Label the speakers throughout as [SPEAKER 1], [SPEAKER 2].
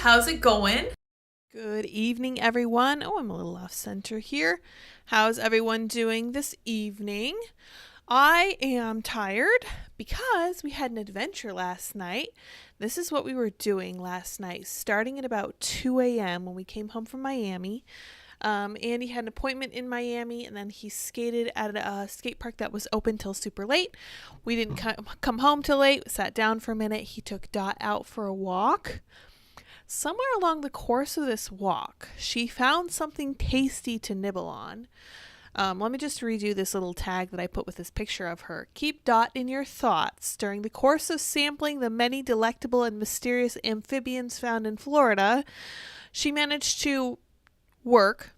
[SPEAKER 1] How's it going?
[SPEAKER 2] Good evening, everyone. Oh, I'm a little off center here. How's everyone doing this evening? I am tired because we had an adventure last night. This is what we were doing last night, starting at about 2 a.m. when we came home from Miami. Andy had an appointment in Miami, and then he skated at a skate park that was open till super late. We didn't come home till late, sat down for a minute. He took Dot out for a walk. Somewhere along the course of this walk, she found something tasty to nibble on. Let me just redo this little tag that I put with this picture of her. Keep Dot in your thoughts. During the course of sampling the many delectable and mysterious amphibians found in Florida, she managed to work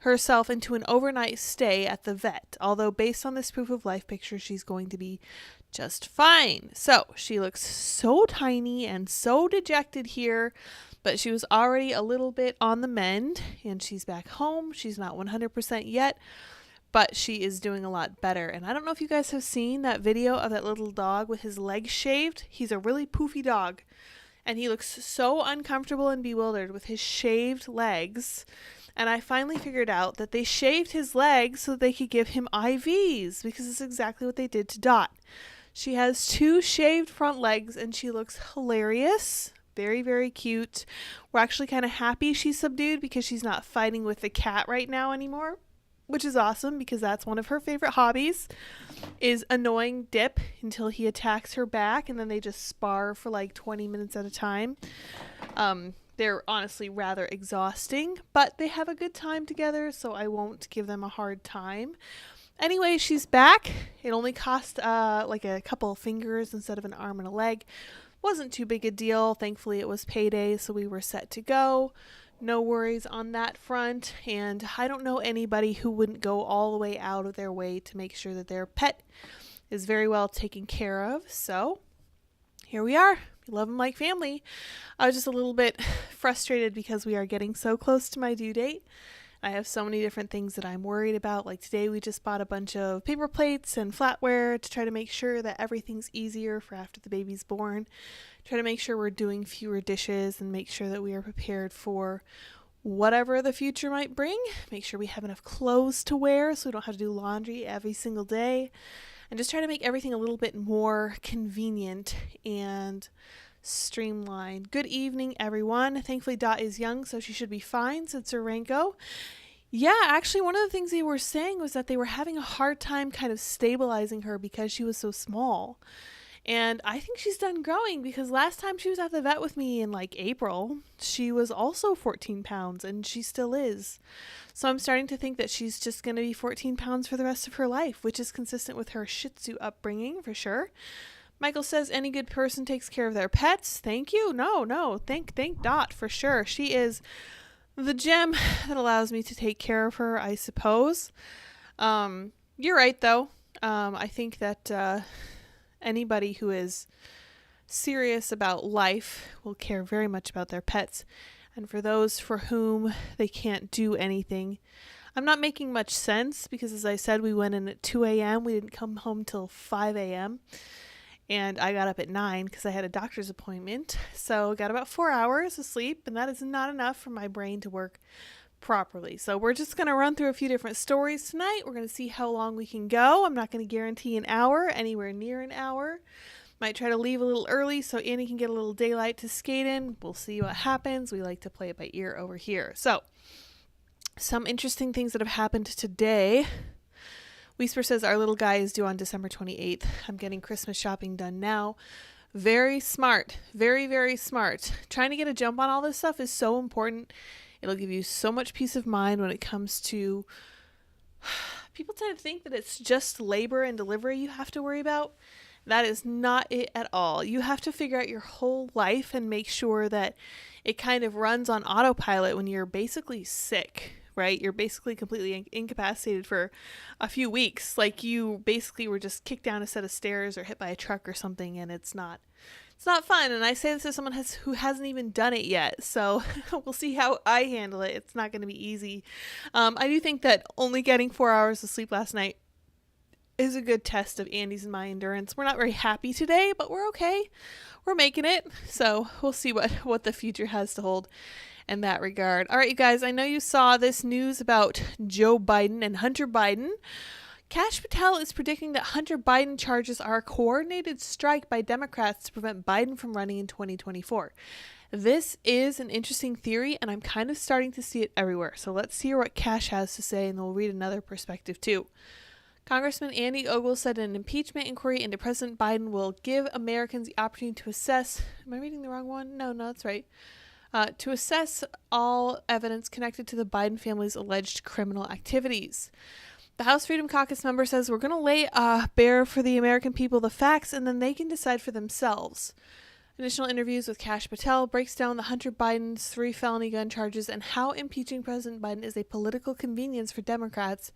[SPEAKER 2] herself into an overnight stay at the vet. Although based on this proof of life picture, she's going to be just fine. So she looks so tiny and so dejected here, but she was already a little bit on the mend, and she's back home. She's not 100% yet, but she is doing a lot better. And I don't know if you guys have seen that video of that little dog with his legs shaved. He's a really poofy dog, and he looks so uncomfortable and bewildered with his shaved legs. And I finally figured out that they shaved his legs so that they could give him IVs, because it's exactly what they did to Dot. She has 2 shaved front legs, and she looks hilarious. Very, very cute. We're actually kind of happy she's subdued because she's not fighting with the cat right now anymore. which is awesome because that's one of her favorite hobbies, is annoying Dip until he attacks her back, and then they just spar for like 20 minutes at a time. They're honestly rather exhausting, but they have a good time together, so I won't give them a hard time. Anyway, she's back. It only cost like a couple of fingers instead of an arm and a leg. Wasn't too big a deal. Thankfully, it was payday, so we were set to go. No worries on that front. And I don't know anybody who wouldn't go all the way out of their way to make sure that their pet is very well taken care of. So here we are. We love them like family. I was just a little bit frustrated because we are getting so close to my due date. I have so many different things that I'm worried about. Like today we just bought a bunch of paper plates and flatware to try to make sure that everything's easier for after the baby's born. Try to make sure we're doing fewer dishes and make sure that we are prepared for whatever the future might bring. Make sure we have enough clothes to wear so we don't have to do laundry every single day. And just try to make everything a little bit more convenient and streamlined. Good evening, everyone. Thankfully, Dot is young, so she should be fine since her Ranko. Yeah, actually, one of the things they were saying was that they were having a hard time kind of stabilizing her because she was so small. And I think she's done growing because last time she was at the vet with me in like April, she was also 14 pounds and she still is. So I'm starting to think that she's just going to be 14 pounds for the rest of her life, which is consistent with her Shih Tzu upbringing for sure. Michael says any good person takes care of their pets. Thank you. No. Thank Dot for sure. She is the gem that allows me to take care of her, I suppose. You're right, though. I think that anybody who is serious about life will care very much about their pets. And for those for whom they can't do anything, I'm not making much sense because, as I said, we went in at 2 a.m. We didn't come home till 5 a.m. And I got up at 9 because I had a doctor's appointment. So I got about 4 hours of sleep, and that is not enough for my brain to work properly. So we're just going to run through a few different stories tonight. We're going to see how long we can go. I'm not going to guarantee an hour, anywhere near an hour. Might try to leave a little early so Annie can get a little daylight to skate in. We'll see what happens. We like to play it by ear over here. So some interesting things that have happened today. Whisper says our little guy is due on December 28th. I'm getting Christmas shopping done now. Very smart. Very, very smart. Trying to get a jump on all this stuff is so important. It'll give you so much peace of mind when it comes to... People tend to think that it's just labor and delivery you have to worry about. That is not it at all. You have to figure out your whole life and make sure that it kind of runs on autopilot when you're basically sick. Right? You're basically completely incapacitated for a few weeks. Like you basically were just kicked down a set of stairs or hit by a truck or something, and it's not fun. And I say this as someone who hasn't even done it yet. So we'll see how I handle it. It's not going to be easy. I do think that only getting 4 hours of sleep last night is a good test of Andy's and my endurance. We're not very happy today, but we're okay. We're making it. So we'll see what the future has to hold in that regard. All right, you guys, I know you saw this news about Joe Biden and Hunter Biden. Kash Patel is predicting that Hunter Biden charges are a coordinated strike by Democrats to prevent Biden from running in 2024. This is an interesting theory, and I'm kind of starting to see it everywhere. So let's hear what Kash has to say, and we'll read another perspective too. Congressman Andy Ogle said an impeachment inquiry into President Biden will give Americans the opportunity to assess... Am I reading the wrong one? No, that's right. To assess all evidence connected to the Biden family's alleged criminal activities. The House Freedom Caucus member says we're going to lay bare for the American people the facts and then they can decide for themselves. Additional interviews with Kash Patel breaks down the Hunter Biden's 3 felony gun charges and how impeaching President Biden is a political convenience for Democrats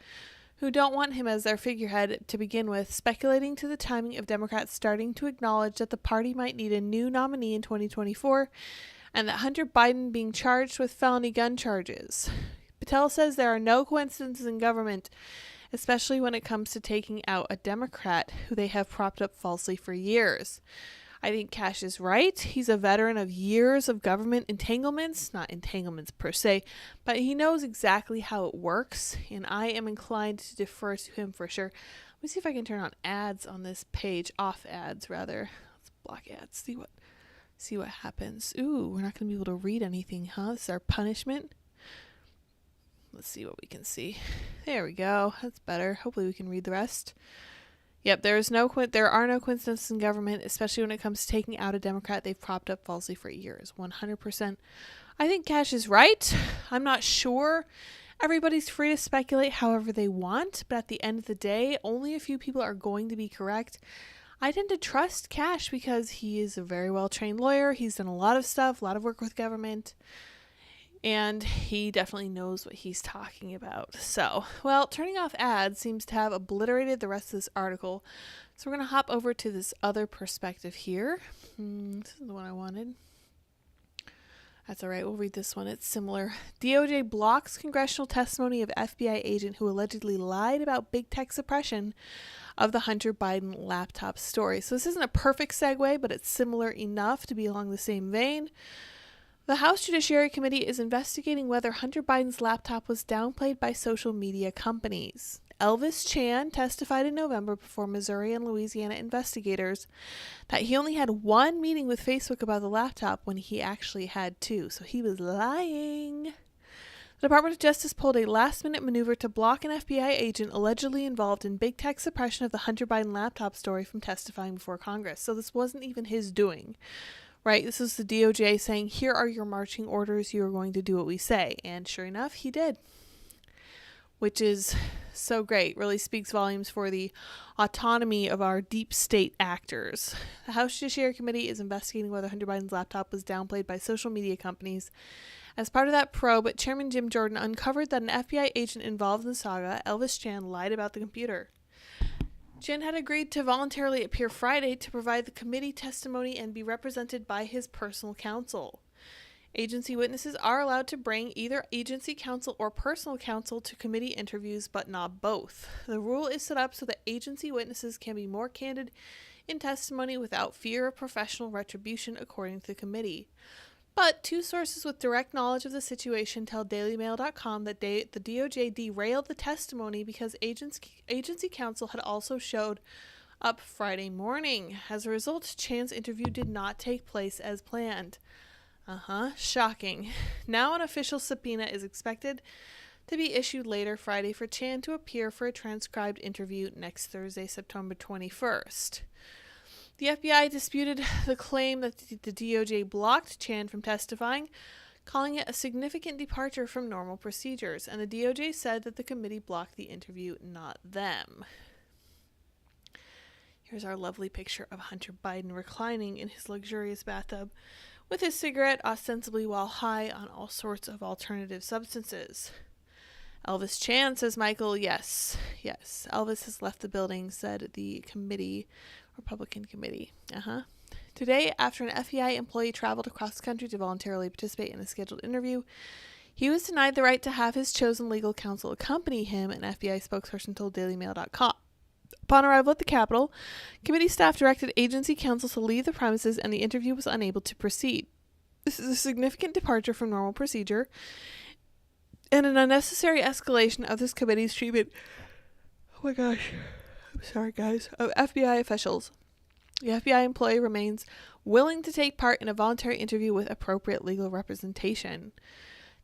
[SPEAKER 2] who don't want him as their figurehead to begin with, speculating to the timing of Democrats starting to acknowledge that the party might need a new nominee in 2024 and that Hunter Biden being charged with felony gun charges. Patel says there are no coincidences in government, especially when it comes to taking out a Democrat who they have propped up falsely for years. I think Kash is right. He's a veteran of years of government entanglements, not entanglements per se, but he knows exactly how it works, and I am inclined to defer to him for sure. Let me see if I can turn on ads on this page, off ads rather. Let's block ads, see what happens. Ooh, we're not going to be able to read anything, huh? This is our punishment. Let's see what we can see. There we go. That's better. Hopefully we can read the rest. Yep, there are no coincidences in government, especially when it comes to taking out a Democrat they've propped up falsely for years. 100%. I think Cash is right. I'm not sure. Everybody's free to speculate however they want, but at the end of the day, only a few people are going to be correct. I tend to trust Cash because he is a very well-trained lawyer. He's done a lot of stuff, a lot of work with government, and he definitely knows what he's talking about. So, well, turning off ads seems to have obliterated the rest of this article. So we're going to hop over to this other perspective here. This is the one I wanted. That's all right. We'll read this one. It's similar. DOJ blocks congressional testimony of FBI agent who allegedly lied about big tech suppression of the Hunter Biden laptop story. So this isn't a perfect segue, but it's similar enough to be along the same vein. The House Judiciary Committee is investigating whether Hunter Biden's laptop was downplayed by social media companies. Elvis Chan testified in November before Missouri and Louisiana investigators that he only had one meeting with Facebook about the laptop when he actually had two, so he was lying. The Department of Justice pulled a last-minute maneuver to block an FBI agent allegedly involved in big tech suppression of the Hunter Biden laptop story from testifying before Congress. So this wasn't even his doing. Right, this is the DOJ saying, here are your marching orders, you are going to do what we say. And sure enough, he did. Which is so great, really speaks volumes for the autonomy of our deep state actors. The House Judiciary Committee is investigating whether Hunter Biden's laptop was downplayed by social media companies. As part of that probe, Chairman Jim Jordan uncovered that an FBI agent involved in the saga, Elvis Chan, lied about the computer. Chan had agreed to voluntarily appear Friday to provide the committee testimony and be represented by his personal counsel. Agency witnesses are allowed to bring either agency counsel or personal counsel to committee interviews, but not both. The rule is set up so that agency witnesses can be more candid in testimony without fear of professional retribution, according to the committee. But two sources with direct knowledge of the situation tell DailyMail.com that the DOJ derailed the testimony because agency counsel had also showed up Friday morning. As a result, Chan's interview did not take place as planned. Shocking. Now an official subpoena is expected to be issued later Friday for Chan to appear for a transcribed interview next Thursday, September 21st. The FBI disputed the claim that the DOJ blocked Chan from testifying, calling it a significant departure from normal procedures, and the DOJ said that the committee blocked the interview, not them. Here's our lovely picture of Hunter Biden reclining in his luxurious bathtub with his cigarette, ostensibly while high on all sorts of alternative substances. Elvis Chan, says Michael. Yes, Elvis has left the building, said the Republican committee. Today, after an FBI employee traveled across the country to voluntarily participate in a scheduled interview, he was denied the right to have his chosen legal counsel accompany him, an FBI spokesperson told DailyMail.com. Upon arrival at the Capitol, committee staff directed agency counsel to leave the premises and the interview was unable to proceed. This is a significant departure from normal procedure and an unnecessary escalation of this committee's treatment. Oh my gosh. I'm sorry, guys. Of FBI officials. The FBI employee remains willing to take part in a voluntary interview with appropriate legal representation.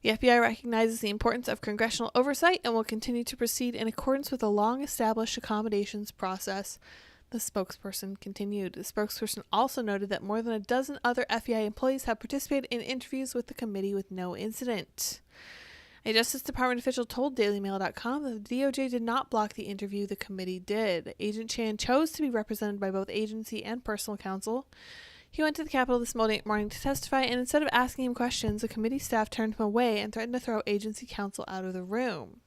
[SPEAKER 2] The FBI recognizes the importance of congressional oversight and will continue to proceed in accordance with a long-established accommodations process, the spokesperson continued. The spokesperson also noted that more than a dozen other FBI employees have participated in interviews with the committee with no incident. A Justice Department official told DailyMail.com that the DOJ did not block the interview, the committee did. Agent Chan chose to be represented by both agency and personal counsel. He went to the Capitol this morning to testify, and instead of asking him questions, the committee staff turned him away and threatened to throw agency counsel out of the room.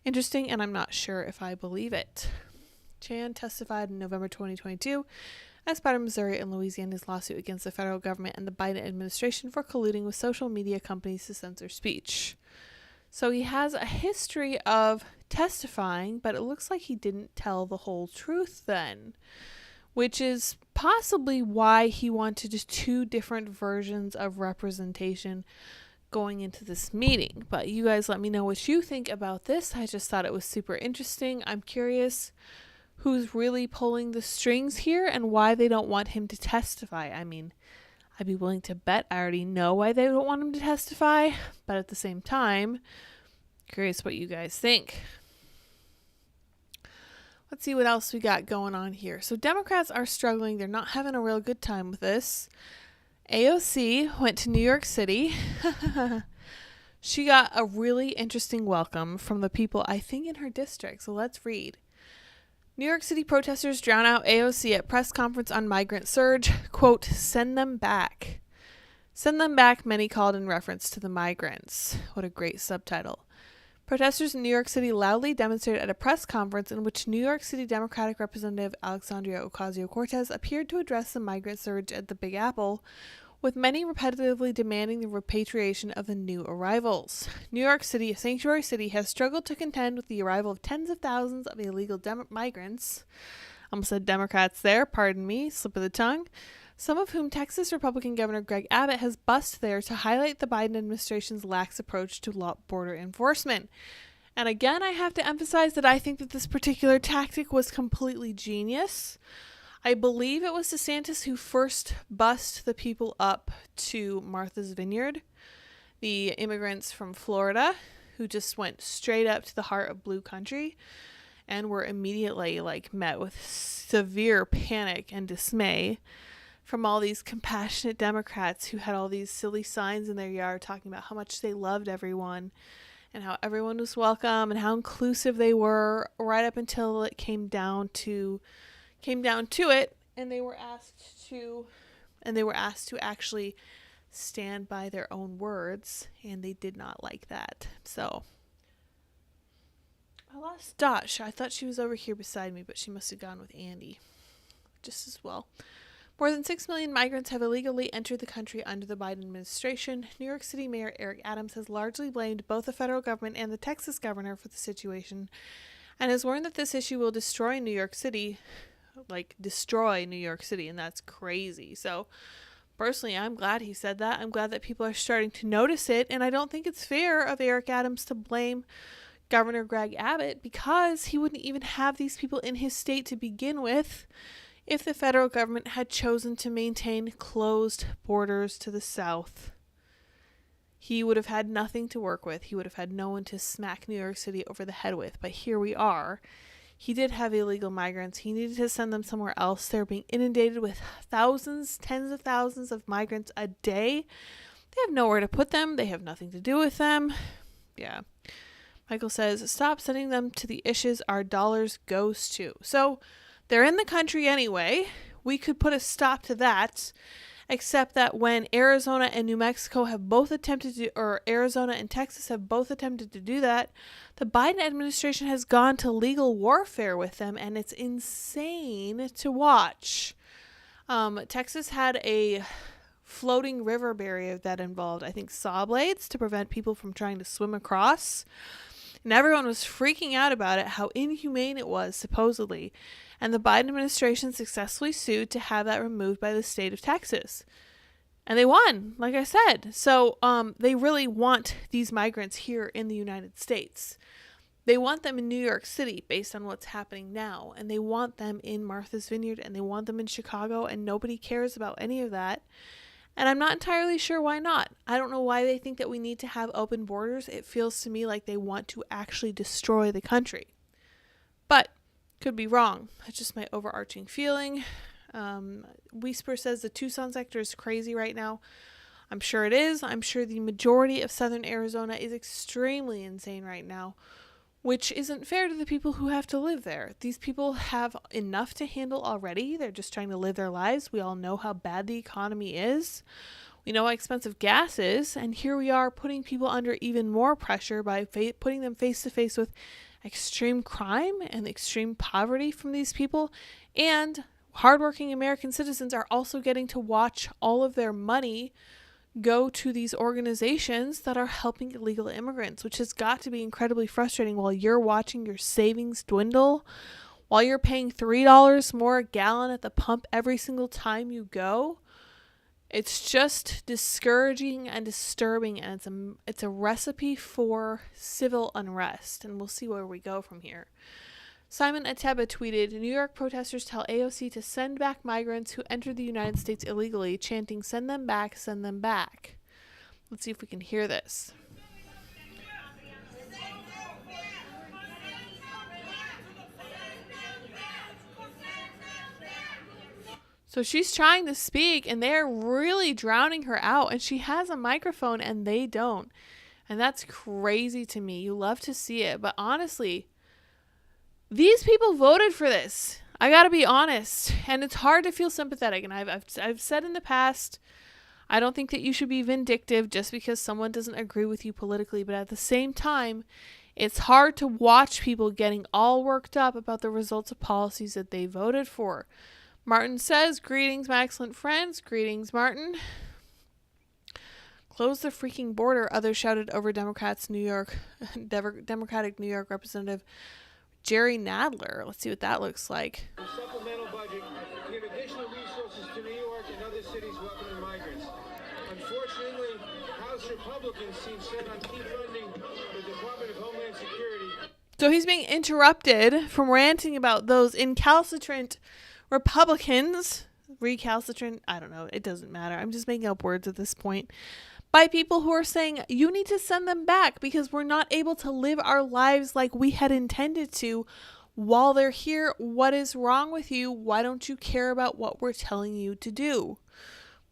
[SPEAKER 2] Interesting, and I'm not sure if I believe it. Chan testified in November 2022 as part of Missouri and Louisiana's lawsuit against the federal government and the Biden administration for colluding with social media companies to censor speech. So he has a history of testifying, but it looks like he didn't tell the whole truth then, which is possibly why he wanted just two different versions of representation going into this meeting. But you guys let me know what you think about this. I just thought it was super interesting. I'm curious who's really pulling the strings here and why they don't want him to testify. I mean, I'd be willing to bet I already know why they don't want him to testify, but at the same time, Curious what you guys think. Let's see what else we got going on here. So Democrats are struggling. They're not having a real good time with this. AOC went to New York City. She got a really interesting welcome from the people, I think, in her district. So let's read. New York City protesters drown out AOC at press conference on migrant surge. Quote, send them back. Send them back, many called in reference to the migrants. What a great subtitle. Protesters in New York City loudly demonstrated at a press conference in which New York City Democratic Representative Alexandria Ocasio-Cortez appeared to address the migrant surge at the Big Apple, with many repetitively demanding the repatriation of the new arrivals. New York City, a sanctuary city, has struggled to contend with the arrival of tens of thousands of illegal migrants. Almost said Democrats there, pardon me, slip of the tongue. Some of whom Texas Republican Governor Greg Abbott has bussed there to highlight the Biden administration's lax approach to border enforcement. And again, I have to emphasize that I think that this particular tactic was completely genius. I believe it was DeSantis who first bussed the people up to Martha's Vineyard, the immigrants from Florida who just went straight up to the heart of blue country and were immediately met with severe panic and dismay from all these compassionate Democrats who had all these silly signs in their yard talking about how much they loved everyone and how everyone was welcome and how inclusive they were, right up until it came down to it, and they were asked to actually stand by their own words, and they did not like that. So I lost Dotch. I thought she was over here beside me, but she must have gone with Andy just as well. More than 6 million migrants have illegally entered the country under the Biden administration. New York City Mayor Eric Adams has largely blamed both the federal government and the Texas governor for the situation, and has warned that this issue will destroy New York City, and that's crazy. So personally, I'm glad he said that. I'm glad that people are starting to notice it, and I don't think it's fair of Eric Adams to blame Governor Greg Abbott, because he wouldn't even have these people in his state to begin with if the federal government had chosen to maintain closed borders to the south. He would have had nothing to work with. He would have had no one to smack New York City over the head with. But here we are. He did have illegal migrants. He needed to send them somewhere else. They're being inundated with thousands, tens of thousands of migrants a day. They have nowhere to put them. They have nothing to do with them. Yeah. Michael says, stop sending them to the issues our dollars goes to. So they're in the country anyway. We could put a stop to that, except that when Arizona and New Mexico have both attempted to, or Arizona and Texas have both attempted to do that, the Biden administration has gone to legal warfare with them, and it's insane to watch. Texas had a floating river barrier that involved, I think, saw blades to prevent people from trying to swim across. And everyone was freaking out about it, how inhumane it was, supposedly. And the Biden administration successfully sued to have that removed by the state of Texas. And they won, like I said. So they really want these migrants here in the United States. They want them in New York City based on what's happening now. And they want them in Martha's Vineyard, and they want them in Chicago, and nobody cares about any of that. And I'm not entirely sure why not. I don't know why they think that we need to have open borders. It feels to me like they want to actually destroy the country. But could be wrong. That's just my overarching feeling. Whisper says the Tucson sector is crazy right now. I'm sure it is. I'm sure the majority of southern Arizona is extremely insane right now, which isn't fair to the people who have to live there. These people have enough to handle already. They're just trying to live their lives. We all know how bad the economy is. We know how expensive gas is. And here we are putting people under even more pressure by putting them face to face with extreme crime and extreme poverty from these people. And hardworking American citizens are also getting to watch all of their money go to these organizations that are helping illegal immigrants, which has got to be incredibly frustrating while you're watching your savings dwindle, while you're paying $3 more a gallon at the pump every single time you go. It's just discouraging and disturbing, and it's a recipe for civil unrest, and we'll see where we go from here. Simon Ateba tweeted, New York protesters tell AOC to send back migrants who entered the United States illegally, chanting, send them back, send them back. Let's see if we can hear this. So she's trying to speak and they're really drowning her out, and she has a microphone and they don't. And that's crazy to me. You love to see it. But honestly, these people voted for this. I got to be honest. And it's hard to feel sympathetic. And I've said in the past, I don't think that you should be vindictive just because someone doesn't agree with you politically. But at the same time, it's hard to watch people getting all worked up about the results of policies that they voted for. Martin says, greetings, my excellent friends. Greetings, Martin. Close the freaking border, others shouted over Democratic New York Representative Jerry Nadler. Let's see what that looks like.
[SPEAKER 3] The supplemental budget to give additional resources to New York and other cities welcoming migrants. Unfortunately, House Republicans seem set on defunding the Department of Homeland Security.
[SPEAKER 2] So he's being interrupted from ranting about those incalcitrant Republicans. Recalcitrant? I don't know. It doesn't matter. I'm just making up words at this point. By people who are saying, you need to send them back because we're not able to live our lives like we had intended to while they're here. What is wrong with you? Why don't you care about what we're telling you to do?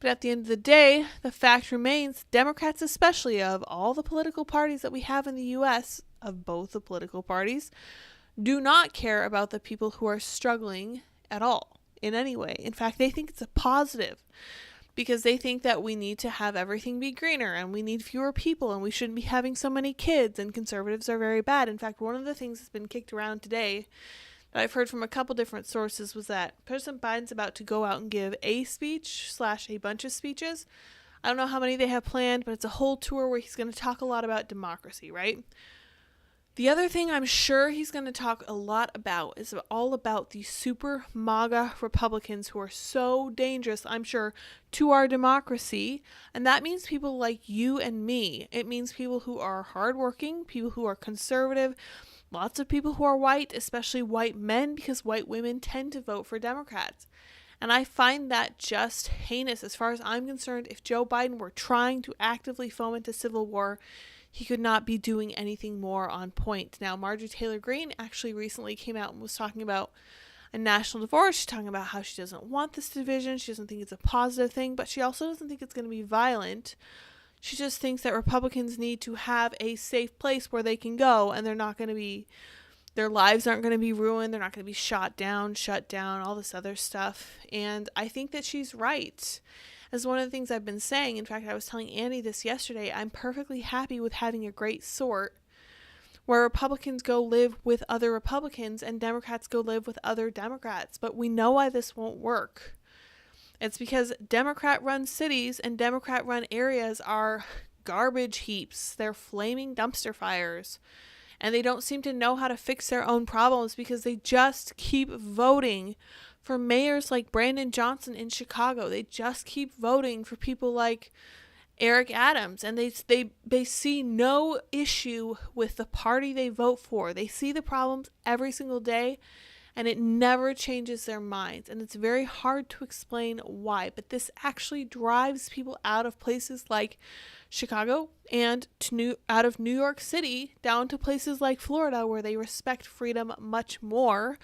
[SPEAKER 2] But at the end of the day, the fact remains, Democrats especially, of all the political parties that we have in the U.S., of both the political parties, do not care about the people who are struggling at all in any way. In fact, they think it's a positive because they think that we need to have everything be greener and we need fewer people and we shouldn't be having so many kids and conservatives are very bad. In fact, one of the things that's been kicked around today that I've heard from a couple different sources was that President Biden's about to go out and give a speech / a bunch of speeches. I don't know how many they have planned, but it's a whole tour where he's going to talk a lot about democracy, right? The other thing I'm sure he's going to talk a lot about is all about the super MAGA Republicans who are so dangerous, I'm sure, to our democracy. And that means people like you and me. It means people who are hardworking, people who are conservative, lots of people who are white, especially white men, because white women tend to vote for Democrats. And I find that just heinous. As far as I'm concerned, if Joe Biden were trying to actively foment a civil war, he could not be doing anything more on point. Now, Marjorie Taylor Greene actually recently came out and was talking about a national divorce. She's talking about how she doesn't want this division. She doesn't think it's a positive thing, but she also doesn't think it's going to be violent. She just thinks that Republicans need to have a safe place where they can go and their lives aren't going to be ruined. They're not going to be shut down, all this other stuff. And I think that she's right. As one of the things I've been saying, in fact, I was telling Andy this yesterday, I'm perfectly happy with having a great sort where Republicans go live with other Republicans and Democrats go live with other Democrats. But we know why this won't work. It's because Democrat-run cities and Democrat-run areas are garbage heaps. They're flaming dumpster fires. And they don't seem to know how to fix their own problems because they just keep voting for mayors like Brandon Johnson in Chicago. They just keep voting for people like Eric Adams, and they see no issue with the party they vote for. They see the problems every single day, and it never changes their minds. And it's very hard to explain why, but this actually drives people out of places like Chicago and out of New York City down to places like Florida where they respect freedom much more.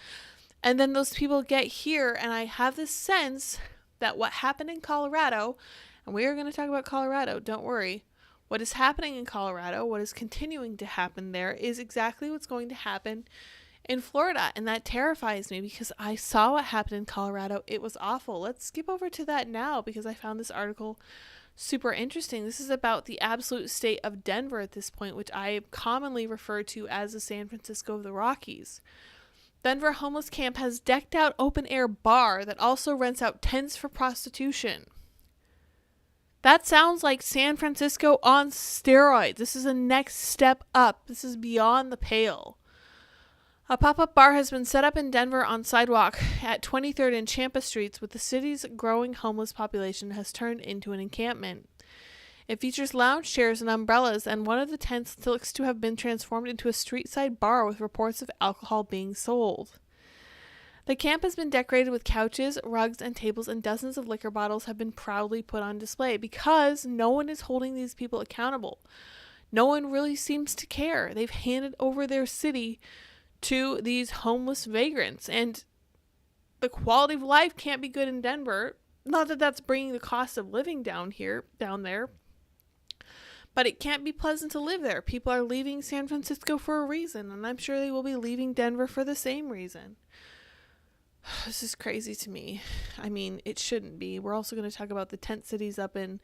[SPEAKER 2] And then those people get here, and I have this sense that what happened in Colorado, and we are going to talk about Colorado, don't worry, what is happening in Colorado, what is continuing to happen there is exactly what's going to happen in Florida. And that terrifies me because I saw what happened in Colorado. It was awful. Let's skip over to that now because I found this article super interesting. This is about the absolute state of Denver at this point, which I commonly refer to as the San Francisco of the Rockies. Denver homeless camp has decked out open-air bar that also rents out tents for prostitution. That sounds like San Francisco on steroids. This is a next step up. This is beyond the pale. A pop-up bar has been set up in Denver on sidewalk at 23rd and Champa Streets, with the city's growing homeless population has turned into an encampment. It features lounge chairs and umbrellas, and one of the tents looks to have been transformed into a street-side bar with reports of alcohol being sold. The camp has been decorated with couches, rugs, and tables, and dozens of liquor bottles have been proudly put on display because no one is holding these people accountable. No one really seems to care. They've handed over their city to these homeless vagrants, and the quality of life can't be good in Denver. Not that that's bringing the cost of living down there, but it can't be pleasant to live there. People are leaving San Francisco for a reason, and I'm sure they will be leaving Denver for the same reason. This is crazy to me. I mean, it shouldn't be. We're also going to talk about the tent cities up in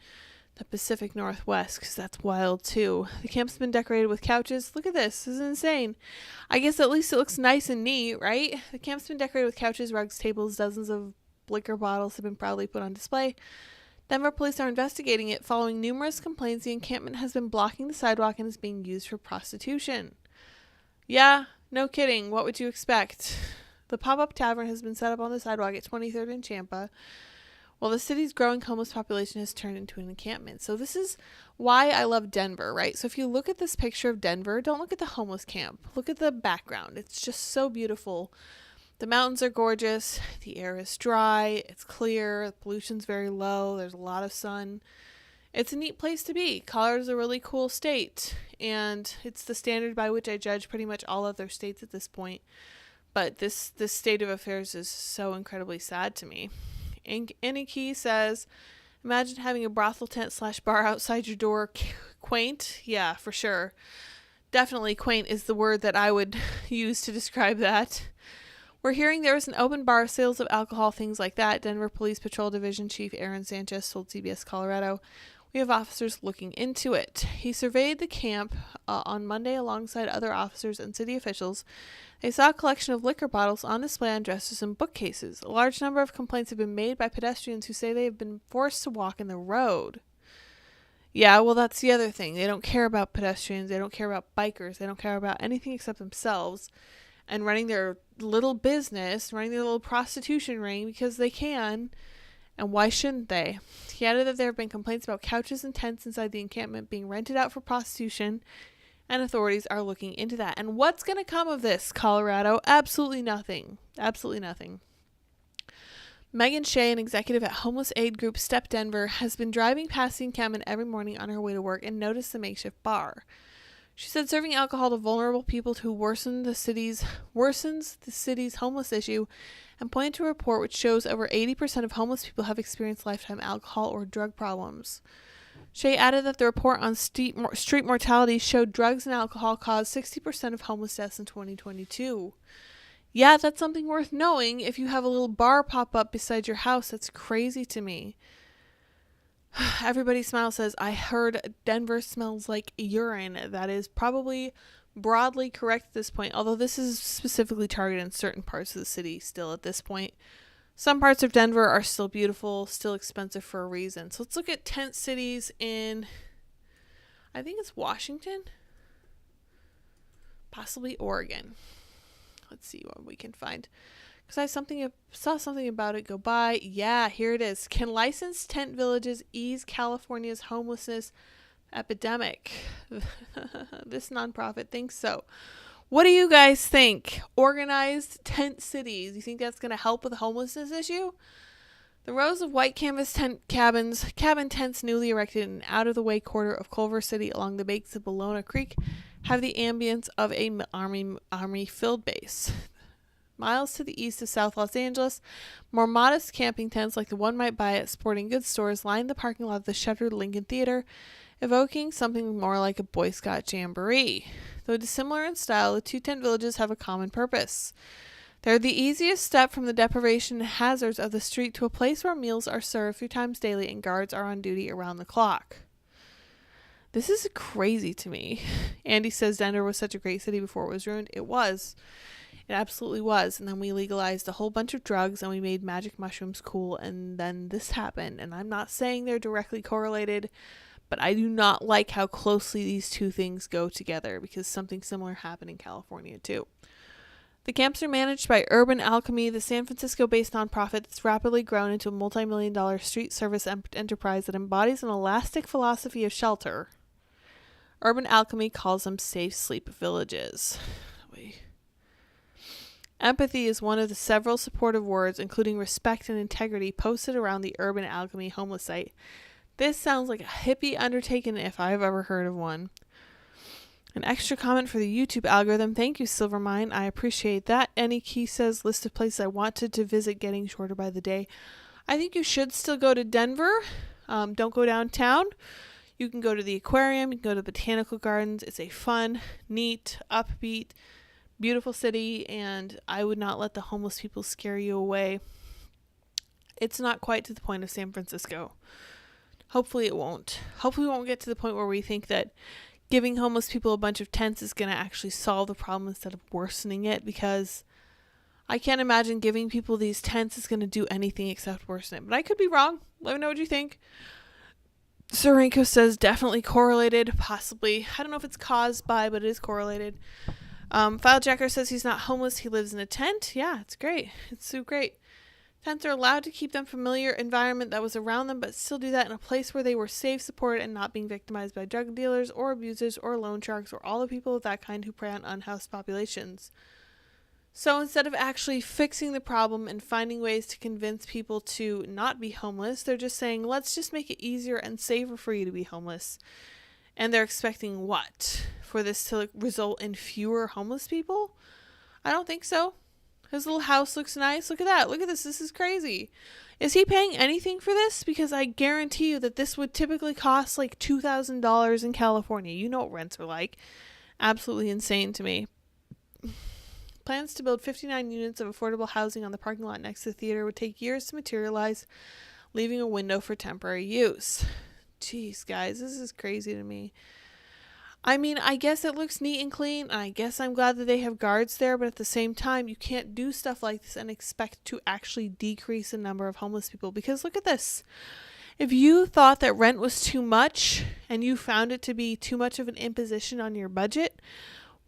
[SPEAKER 2] the Pacific Northwest, because that's wild too. The camp's been decorated with couches. Look at this. This is insane. I guess at least it looks nice and neat, right? The camp's been decorated with couches, rugs, tables. Dozens of liquor bottles have been proudly put on display. Denver police are investigating it following numerous complaints. The encampment has been blocking the sidewalk and is being used for prostitution. Yeah, no kidding. What would you expect? The pop-up tavern has been set up on the sidewalk at 23rd and Champa. Well, the city's growing homeless population has turned into an encampment. So this is why I love Denver, right? So if you look at this picture of Denver, don't look at the homeless camp. Look at the background. It's just so beautiful. The mountains are gorgeous. The air is dry. It's clear. The pollution's very low. There's a lot of sun. It's a neat place to be. Colorado's a really cool state, and it's the standard by which I judge pretty much all other states at this point. But this state of affairs is so incredibly sad to me. Aniki says, imagine having a brothel tent / bar outside your door. Quaint? Yeah, for sure. Definitely quaint is the word that I would use to describe that. We're hearing there was an open bar, sales of alcohol, things like that. Denver Police Patrol Division Chief Aaron Sanchez told CBS Colorado, we have officers looking into it. He surveyed the camp on Monday alongside other officers and city officials. They saw a collection of liquor bottles on display on dressers and bookcases. A large number of complaints have been made by pedestrians who say they have been forced to walk in the road. Yeah, well, that's the other thing. They don't care about pedestrians. They don't care about bikers. They don't care about anything except themselves and running their little business, running their little prostitution ring because they can. And why shouldn't they? He added that there have been complaints about couches and tents inside the encampment being rented out for prostitution, and authorities are looking into that. And what's going to come of this, Colorado? Absolutely nothing. Absolutely nothing. Megan Shea, an executive at homeless aid group Step Denver, has been driving past the encampment every morning on her way to work and noticed the makeshift bar. She said serving alcohol to vulnerable people who worsens the city's homeless issue, and pointed to a report which shows over 80% of homeless people have experienced lifetime alcohol or drug problems. Shea added that the report on street mortality showed drugs and alcohol caused 60% of homeless deaths in 2022. Yeah, that's something worth knowing. If you have a little bar pop up beside your house, that's crazy to me. Everybody Smile says, I heard Denver smells like urine. That is probably broadly correct at this point, although this is specifically targeted in certain parts of the city still at this point. Some parts of Denver are still beautiful, still expensive for a reason. So let's look at tent cities in, I think it's Washington, possibly Oregon. Let's see what we can find. Because I saw something about it go by. Yeah, here it is. Can licensed tent villages ease California's homelessness epidemic? This nonprofit thinks so. What do you guys think? Organized tent cities. You think that's going to help with the homelessness issue? The rows of white canvas cabin tents newly erected in an out-of-the-way quarter of Culver City along the banks of Ballona Creek have the ambience of a army field base. Miles to the east of South Los Angeles, more modest camping tents like the one might buy at sporting goods stores line the parking lot of the shuttered Lincoln Theater, evoking something more like a Boy Scout jamboree. Though dissimilar in style, the two tent villages have a common purpose. They're the easiest step from the deprivation and hazards of the street to a place where meals are served 3 times daily and guards are on duty around the clock. This is crazy to me. Andy says Denver was such a great city before it was ruined. It was. It absolutely was. And then we legalized a whole bunch of drugs and we made magic mushrooms cool. And then this happened. And I'm not saying they're directly correlated, but I do not like how closely these two things go together because something similar happened in California too. The camps are managed by Urban Alchemy, the San Francisco-based nonprofit that's rapidly grown into a multi-million-dollar street service enterprise that embodies an elastic philosophy of shelter. Urban Alchemy calls them safe sleep villages. Empathy is one of the several supportive words, including respect and integrity, posted around the Urban Alchemy homeless site. This sounds like a hippie undertaking if I've ever heard of one. An extra comment for the YouTube algorithm. Thank you, Silvermine. I appreciate that. Any Key says, list of places I wanted to visit getting shorter by the day. I think you should still go to Denver. Don't go downtown. You can go to the aquarium. You can go to the botanical gardens. It's a fun, neat, upbeat, beautiful city, and I would not let the homeless people scare you away. It's not quite to the point of San Francisco. Hopefully it won't. Hopefully we won't get to the point where we think that giving homeless people a bunch of tents is going to actually solve the problem instead of worsening it, because I can't imagine giving people these tents is going to do anything except worsen it. But I could be wrong. Let me know what you think. Sorenko says definitely correlated, possibly. I don't know if it's caused by, but it is correlated. Filejacker says he's not homeless. He lives in a tent. Yeah, it's great. It's so great. Tents are allowed to keep them familiar environment that was around them, but still do that in a place where they were safe, supported, and not being victimized by drug dealers or abusers or loan sharks or all the people of that kind who prey on unhoused populations. So instead of actually fixing the problem and finding ways to convince people to not be homeless, they're just saying, let's just make it easier and safer for you to be homeless. And they're expecting what? For this to result in fewer homeless people? I don't think so. His little house looks nice. Look at that. Look at this. This is crazy. Is he paying anything for this? Because I guarantee you that this would typically cost like $2,000 in California. You know what rents are like. Absolutely insane to me. Plans to build 59 units of affordable housing on the parking lot next to the theater would take years to materialize, leaving a window for temporary use. Jeez, guys, this is crazy to me. I mean, I guess it looks neat and clean. I guess I'm glad that they have guards there, but at the same time, you can't do stuff like this and expect to actually decrease the number of homeless people. Because look at this. If you thought that rent was too much and you found it to be too much of an imposition on your budget,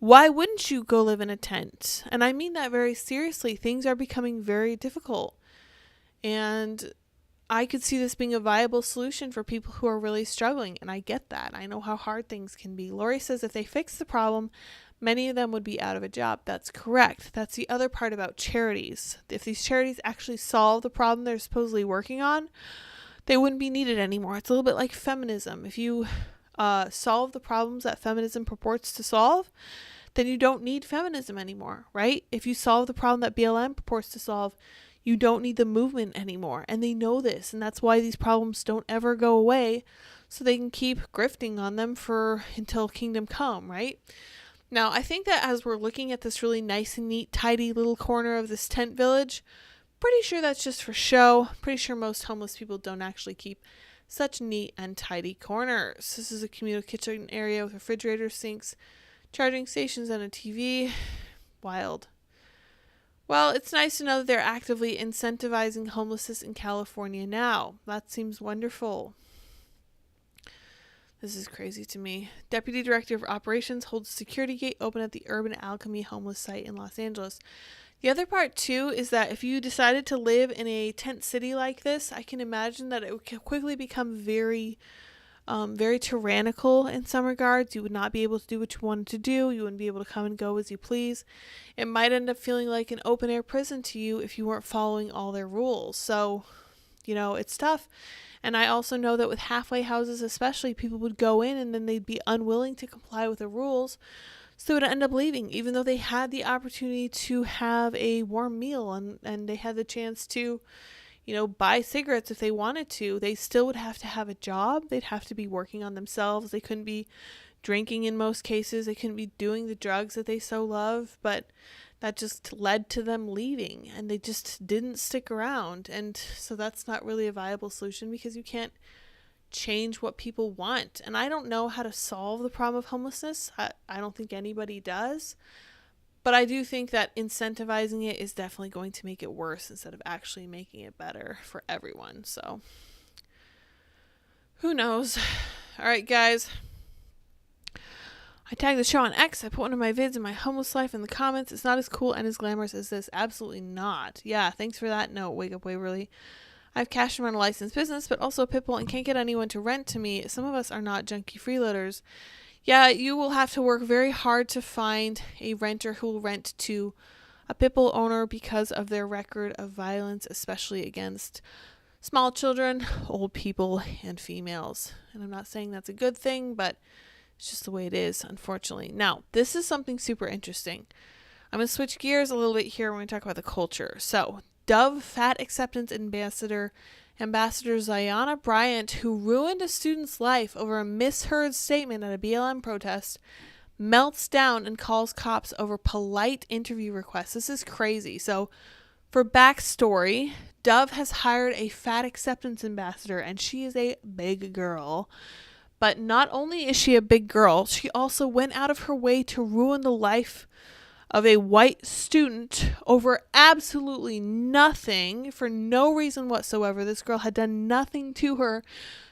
[SPEAKER 2] why wouldn't you go live in a tent? And I mean that very seriously. Things are becoming very difficult. And I could see this being a viable solution for people who are really struggling, and I get that. I know how hard things can be. Lori says if they fix the problem, many of them would be out of a job. That's correct. That's the other part about charities. If these charities actually solve the problem they're supposedly working on, they wouldn't be needed anymore. It's a little bit like feminism. If you solve the problems that feminism purports to solve, then you don't need feminism anymore, right? If you solve the problem that BLM purports to solve, you don't need the movement anymore. And they know this. And that's why these problems don't ever go away. So they can keep grifting on them until kingdom come, right? Now, I think that as we're looking at this really nice and neat, tidy little corner of this tent village, pretty sure that's just for show. Pretty sure most homeless people don't actually keep such neat and tidy corners. This is a communal kitchen area with refrigerators, sinks, charging stations, and a TV. Wild. Well, it's nice to know that they're actively incentivizing homelessness in California now. That seems wonderful. This is crazy to me. Deputy Director of Operations holds security gate open at the Urban Alchemy homeless site in Los Angeles. The other part, too, is that if you decided to live in a tent city like this, I can imagine that it would quickly become very tyrannical in some regards. You would not be able to do what you wanted to do. You wouldn't be able to come and go as you please. It might end up feeling like an open air prison to you if you weren't following all their rules. So, it's tough. And I also know that with halfway houses especially, people would go in and then they'd be unwilling to comply with the rules. So they would end up leaving, even though they had the opportunity to have a warm meal and they had the chance to buy cigarettes if they wanted to. They still would have to have a job. They'd have to be working on themselves. They couldn't be drinking in most cases. They couldn't be doing the drugs that they so love, but that just led to them leaving and they just didn't stick around. And so that's not really a viable solution because you can't change what people want. And I don't know how to solve the problem of homelessness. I don't think anybody does. But I do think that incentivizing it is definitely going to make it worse instead of actually making it better for everyone. So, who knows? All right, guys. I tagged the show on X. I put one of my vids in my homeless life in the comments. It's not as cool and as glamorous as this. Absolutely not. Yeah, thanks for that note, Wake Up Waverly. I have cash to run a licensed business, but also a pit bull and can't get anyone to rent to me. Some of us are not junkie freeloaders. Yeah, you will have to work very hard to find a renter who will rent to a pit bull owner because of their record of violence, especially against small children, old people, and females. And I'm not saying that's a good thing, but It's just the way it is, unfortunately. Now, this is something super interesting. I'm going to switch gears a little bit here when we talk about the culture. So, Dove Fat Acceptance Ambassador Zayana Bryant, who ruined a student's life over a misheard statement at a BLM protest, melts down and calls cops over polite interview requests. This is crazy. So, for backstory, Dove has hired a fat acceptance ambassador, and she is a big girl. But not only is she a big girl, she also went out of her way to ruin the life of a white student over absolutely nothing, for no reason whatsoever. This girl had done nothing to her.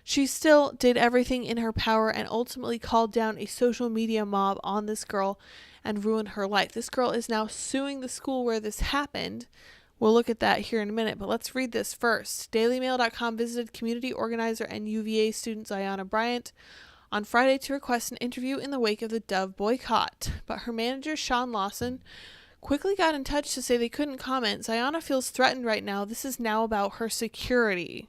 [SPEAKER 2] She still did everything in her power and ultimately called down a social media mob on this girl and ruined her life. This girl is now suing the school where this happened. We'll look at that here in a minute, but let's read this first. DailyMail.com visited community organizer and UVA student Zayana Bryant on Friday to request an interview in the wake of the Dove boycott. But her manager, Sean Lawson, quickly got in touch to say they couldn't comment. Zayana feels threatened right now. This is now about her security.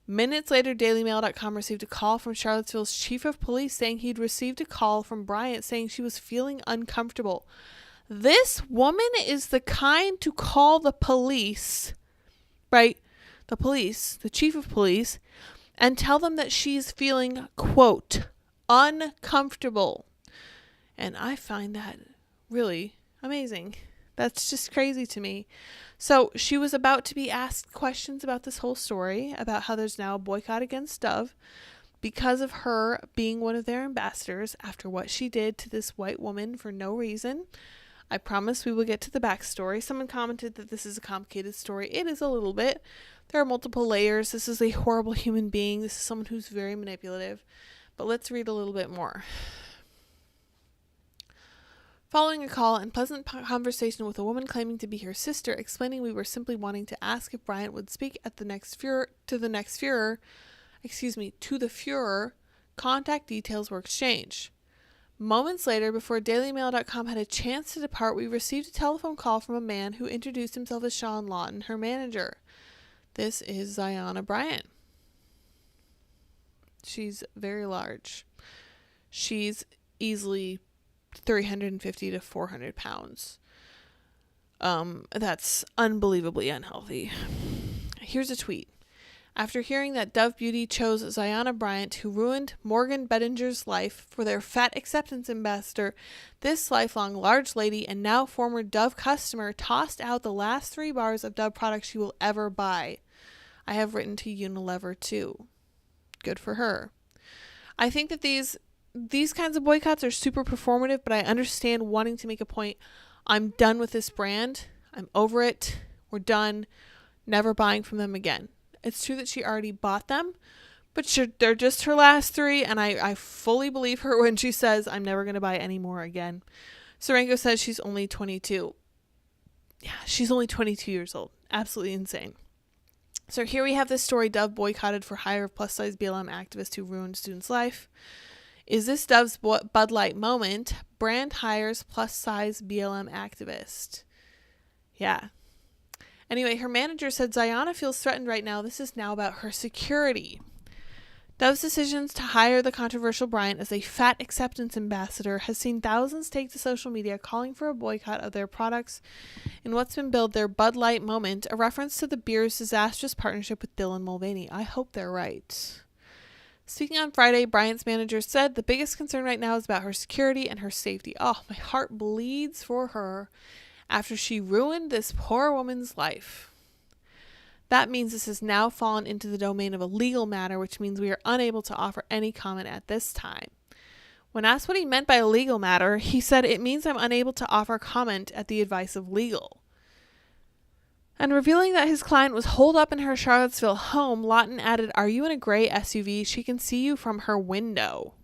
[SPEAKER 2] Minutes later, DailyMail.com received a call from Charlottesville's chief of police saying he'd received a call from Bryant saying she was feeling uncomfortable. This woman is the kind to call the police, right? The police, the chief of police, and tell them that she's feeling, quote, uncomfortable. And I find that really amazing. That's just crazy to me. So she was about to be asked questions about this whole story, about how there's now a boycott against Dove because of her being one of their ambassadors after what she did to this white woman for no reason. I promise we will get to the backstory. Someone commented that this is a complicated story. It is a little bit. There are multiple layers. This is a horrible human being. This is someone who's very manipulative. But let's read a little bit more. Following a call and pleasant conversation with a woman claiming to be her sister, explaining we were simply wanting to ask if Bryant would speak at the Führer, contact details were exchanged. Moments later, before DailyMail.com had a chance to depart, we received a telephone call from a man who introduced himself as Sean Lawton, her manager. This is Zayana Bryant. She's very large. She's easily 350 to 400 pounds. That's unbelievably unhealthy. Here's a tweet. After hearing that Dove Beauty chose Zayana Bryant, who ruined Morgan Bettinger's life, for their fat acceptance ambassador, this lifelong large lady and now former Dove customer tossed out the last 3 bars of Dove products she will ever buy. I have written to Unilever too. Good for her. I think that these kinds of boycotts are super performative, but I understand wanting to make a point. I'm done with this brand. I'm over it. We're done. Never buying from them again. It's true that she already bought them, but they're just her last 3, and I fully believe her when she says, I'm never going to buy any more again. Sarenko says she's only 22. Yeah, she's only 22 years old. Absolutely insane. So here we have this story. Dove boycotted for hire of plus-size BLM activist who ruined student's life. Is this Dove's Bud Light moment? Brand hires plus-size BLM activist. Yeah. Anyway, her manager said Zayana feels threatened right now. This is now about her security. Dove's decisions to hire the controversial Bryant as a fat acceptance ambassador has seen thousands take to social media calling for a boycott of their products in what's been billed their Bud Light moment, a reference to the beer's disastrous partnership with Dylan Mulvaney. I hope they're right. Speaking on Friday, Bryant's manager said the biggest concern right now is about her security and her safety. Oh, my heart bleeds for her after she ruined this poor woman's life. That means this has now fallen into the domain of a legal matter, which means we are unable to offer any comment at this time. When asked what he meant by a legal matter, he said, it means I'm unable to offer comment at the advice of legal. And revealing that his client was holed up in her Charlottesville home, Lawton added, are you in a gray SUV? She can see you from her window.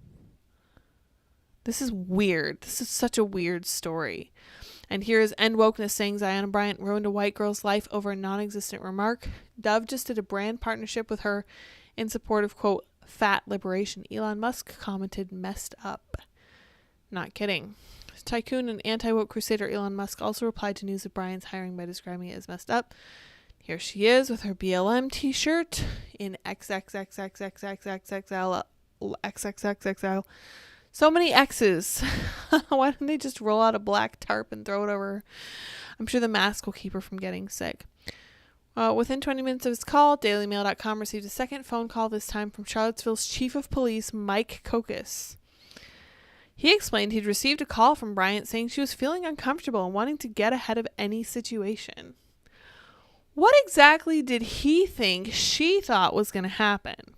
[SPEAKER 2] This is weird. This is such a weird story. And here is End Wokeness saying Zayana Bryant ruined a white girl's life over a non-existent remark. Dove just did a brand partnership with her in support of, quote, fat liberation. Elon Musk commented, messed up. Not kidding. Tycoon and anti-woke crusader Elon Musk also replied to news of Bryant's hiring by describing it as messed up. Here she is with her BLM t-shirt in XXXXXXXXL XXXXL. So many X's. Why don't they just roll out a black tarp and throw it over? I'm sure the mask will keep her from getting sick. Within 20 minutes of his call, DailyMail.com received a second phone call, this time from Charlottesville's Chief of Police, Mike Kokas. He explained he'd received a call from Bryant saying she was feeling uncomfortable and wanting to get ahead of any situation. What exactly did he think she thought was going to happen?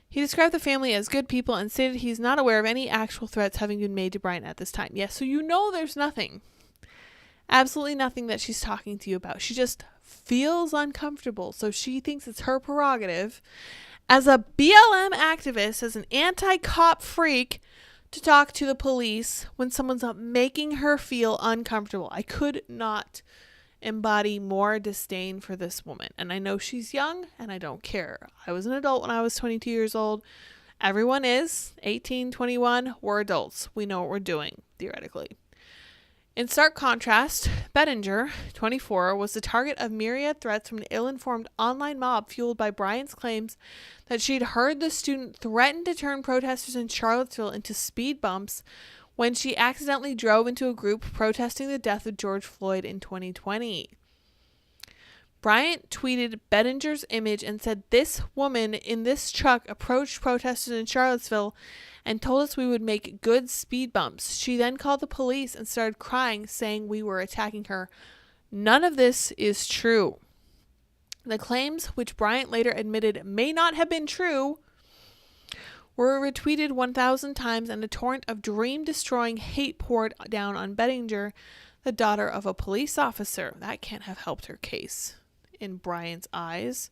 [SPEAKER 2] He described the family as good people and stated he's not aware of any actual threats having been made to Bryant at this time. Yes, so you know there's nothing. Absolutely nothing that she's talking to you about. She just feels uncomfortable. So she thinks it's her prerogative as a BLM activist, as an anti-cop freak, to talk to the police when someone's making her feel uncomfortable. I could not embody more disdain for this woman. And I know she's young, and I don't care. I was an adult when I was 22 years old. Everyone is 18, 21. We're adults. We know what we're doing, theoretically. In stark contrast, Bettinger, 24, was the target of myriad threats from an ill-informed online mob fueled by Bryant's claims that she'd heard the student threaten to turn protesters in Charlottesville into speed bumps when she accidentally drove into a group protesting the death of George Floyd in 2020. Bryant tweeted Bettinger's image and said, "This woman in this truck approached protesters in Charlottesville and told us we would make good speed bumps. She then called the police and started crying, saying we were attacking her. None of this is true." The claims, which Bryant later admitted may not have been true, were retweeted 1,000 times and a torrent of dream-destroying hate poured down on Bettinger, the daughter of a police officer. That can't have helped her case in Bryant's eyes.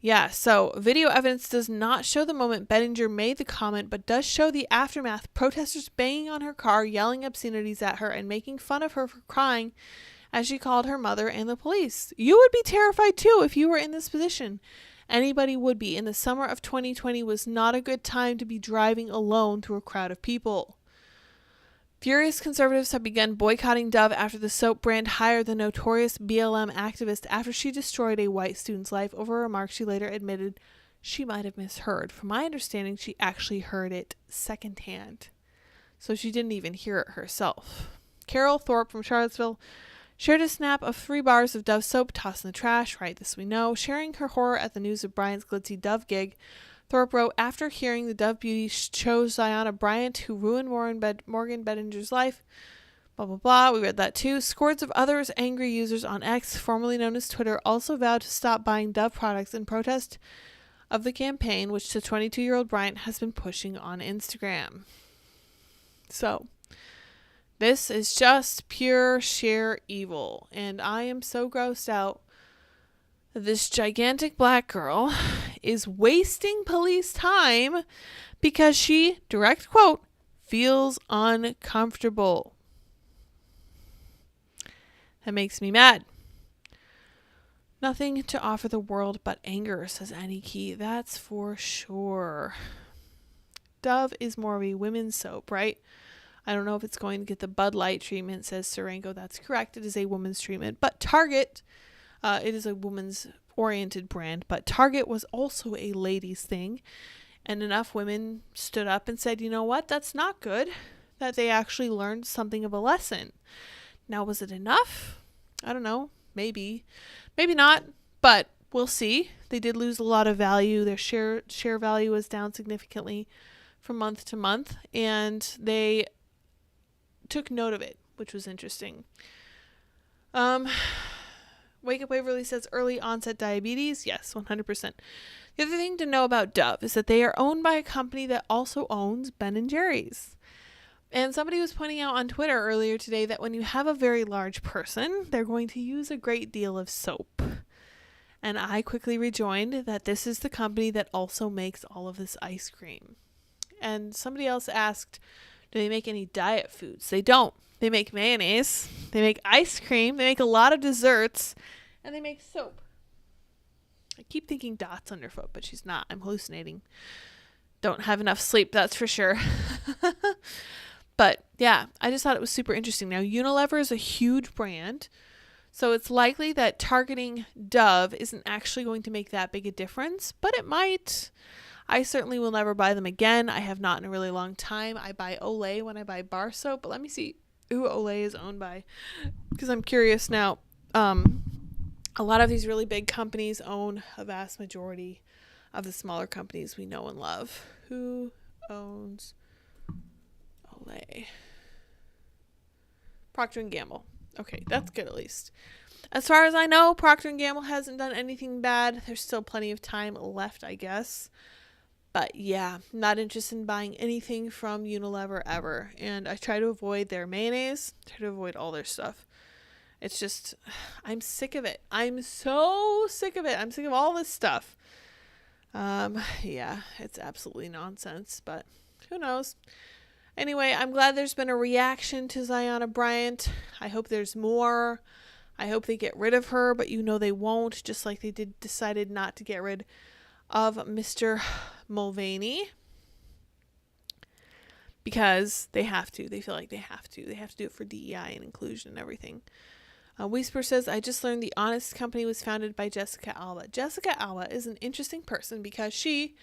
[SPEAKER 2] Yeah, so video evidence does not show the moment Bettinger made the comment, but does show the aftermath, protesters banging on her car, yelling obscenities at her, and making fun of her for crying as she called her mother and the police. You would be terrified too if you were in this position. Anybody would be. In the summer of 2020 was not a good time to be driving alone through a crowd of people. Furious conservatives have begun boycotting Dove after the soap brand hired the notorious BLM activist after she destroyed a white student's life over a remark she later admitted she might have misheard. From my understanding, she actually heard it secondhand, so she didn't even hear it herself. Carol Thorpe from Charlottesville shared a snap of 3 bars of Dove soap tossed in the trash. Right, this we know. Sharing her horror at the news of Bryant's glitzy Dove gig, Thorpe wrote, "After hearing the Dove beauty chose Ziona Bryant, who ruined Morgan Bettinger's life, blah, blah, blah." We read that too. Scores of others angry users on X, formerly known as Twitter, also vowed to stop buying Dove products in protest of the campaign, which the 22-year-old Bryant has been pushing on Instagram. So, this is just pure, sheer evil. And I am so grossed out that this gigantic black girl is wasting police time because she, direct quote, feels uncomfortable. That makes me mad. Nothing to offer the world but anger, says Annie Key. That's for sure. Dove is more of a women's soap, right? I don't know if it's going to get the Bud Light treatment, says Serengo. That's correct. It is a woman's treatment. But Target, it is a woman's oriented brand, but Target was also a ladies thing. And enough women stood up and said, you know what? That's not good. That they actually learned something of a lesson. Now, was it enough? I don't know. Maybe. Maybe not. But we'll see. They did lose a lot of value. Their share value was down significantly from month to month. And they took note of it, which was interesting. Wake Up Waverly says early onset diabetes. Yes, 100%. The other thing to know about Dove is that they are owned by a company that also owns Ben & Jerry's. And somebody was pointing out on Twitter earlier today that when you have a very large person, they're going to use a great deal of soap. And I quickly rejoined that this is the company that also makes all of this ice cream. And somebody else asked, do they make any diet foods? They don't. They make mayonnaise. They make ice cream. They make a lot of desserts. And they make soap. I keep thinking Dot's underfoot, but she's not. I'm hallucinating. Don't have enough sleep, that's for sure. But yeah, I just thought it was super interesting. Now, Unilever is a huge brand. So it's likely that targeting Dove isn't actually going to make that big a difference. But it might. I certainly will never buy them again. I have not in a really long time. I buy Olay when I buy bar soap, but let me see who Olay is owned by, because I'm curious now. A lot of these really big companies own a vast majority of the smaller companies we know and love. Who owns Olay? Procter & Gamble. Okay, that's good at least. As far as I know, Procter & Gamble hasn't done anything bad. There's still plenty of time left, I guess. But yeah, not interested in buying anything from Unilever ever. And I try to avoid their mayonnaise. Try to avoid all their stuff. It's just, I'm sick of it. I'm so sick of it. I'm sick of all this stuff. Yeah, it's absolutely nonsense, but who knows? Anyway, I'm glad there's been a reaction to Ziona Bryant. I hope there's more. I hope they get rid of her, but they won't, just like they decided not to get rid of Mr. Mulvaney. Because they have to. They feel like they have to. They have to do it for DEI and inclusion and everything. Whisper says, I just learned the Honest Company was founded by Jessica Alba. Jessica Alba is an interesting person because she,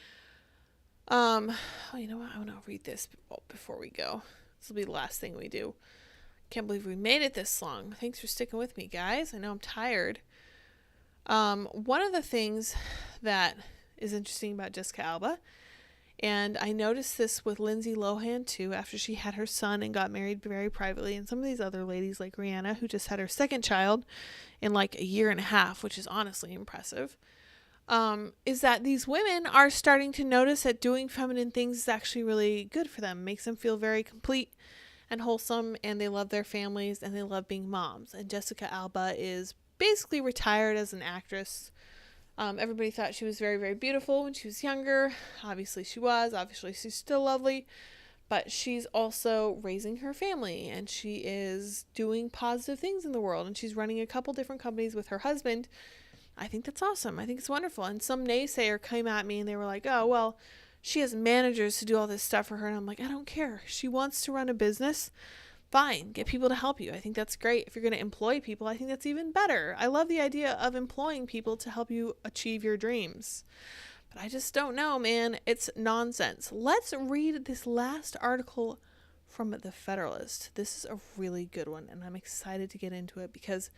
[SPEAKER 2] you know what? I want to read this before we go. This will be the last thing we do. Can't believe we made it this long. Thanks for sticking with me, guys. I know I'm tired. One of the things that is interesting about Jessica Alba, and I noticed this with Lindsay Lohan too, after she had her son and got married very privately, and some of these other ladies like Rihanna, who just had her second child in like a year and a half, which is honestly impressive, is that these women are starting to notice that doing feminine things is actually really good for them, makes them feel very complete and wholesome, and they love their families and they love being moms. And Jessica Alba is basically retired as an actress. Everybody thought she was very, very beautiful when she was younger. Obviously she was. Obviously she's still lovely. But she's also raising her family. And she is doing positive things in the world. And she's running a couple different companies with her husband. I think that's awesome. I think it's wonderful. And some naysayer came at me and they were like, oh, well, she has managers to do all this stuff for her. And I'm like, I don't care. She wants to run a business. Fine, get people to help you. I think that's great. If you're going to employ people, I think that's even better. I love the idea of employing people to help you achieve your dreams. But I just don't know, man. It's nonsense. Let's read this last article from the Federalist. This is a really good one, and I'm excited to get into it because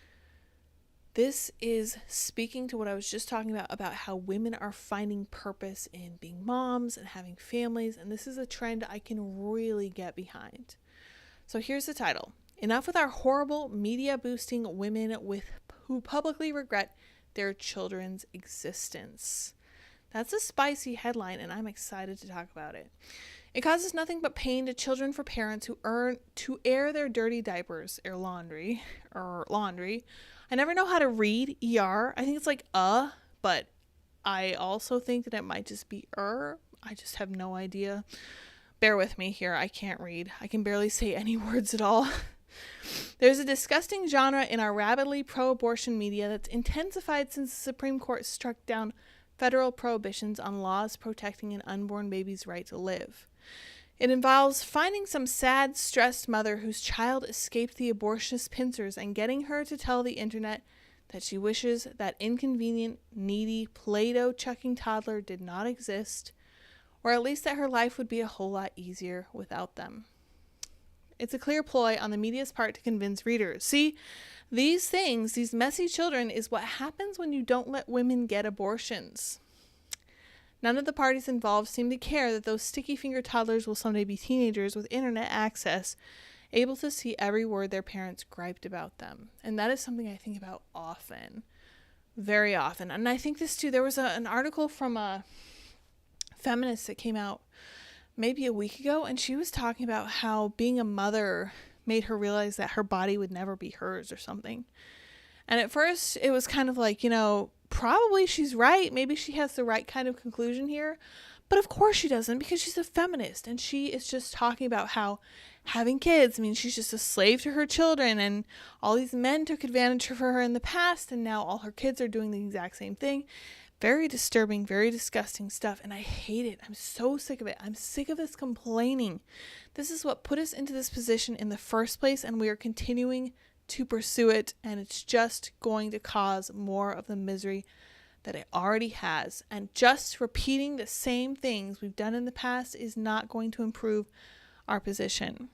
[SPEAKER 2] this is speaking to what I was just talking about how women are finding purpose in being moms and having families, and this is a trend I can really get behind. So here's the title. Enough with our horrible media boosting women who publicly regret their children's existence. That's a spicy headline, and I'm excited to talk about it. It causes nothing but pain to children for parents who air their dirty diapers, air laundry. I never know how to read ER. I think it's like but I also think that it might just be I just have no idea. Bear with me here. I can't read. I can barely say any words at all. There's a disgusting genre in our rabidly pro-abortion media that's intensified since the Supreme Court struck down federal prohibitions on laws protecting an unborn baby's right to live. It involves finding some sad, stressed mother whose child escaped the abortionist pincers and getting her to tell the internet that she wishes that inconvenient, needy, Play-Doh chucking toddler did not exist, or at least that her life would be a whole lot easier without them. It's a clear ploy on the media's part to convince readers. See, these things, these messy children, is what happens when you don't let women get abortions. None of the parties involved seem to care that those sticky-fingered toddlers will someday be teenagers with internet access, able to see every word their parents griped about them. And that is something I think about often, very often. And I think this too, there was an article from a feminist that came out maybe a week ago, and she was talking about how being a mother made her realize that her body would never be hers or something. And at first it was kind of like, probably she's right. Maybe she has the right kind of conclusion here. But of course she doesn't, because she's a feminist, and she is just talking about how having kids means she's just a slave to her children, and all these men took advantage of her in the past, and now all her kids are doing the exact same thing. Very disturbing, very disgusting stuff, and I hate it. I'm so sick of it. I'm sick of this complaining. This is what put us into this position in the first place, and we are continuing to pursue it, and it's just going to cause more of the misery that it already has. And just repeating the same things we've done in the past is not going to improve our position.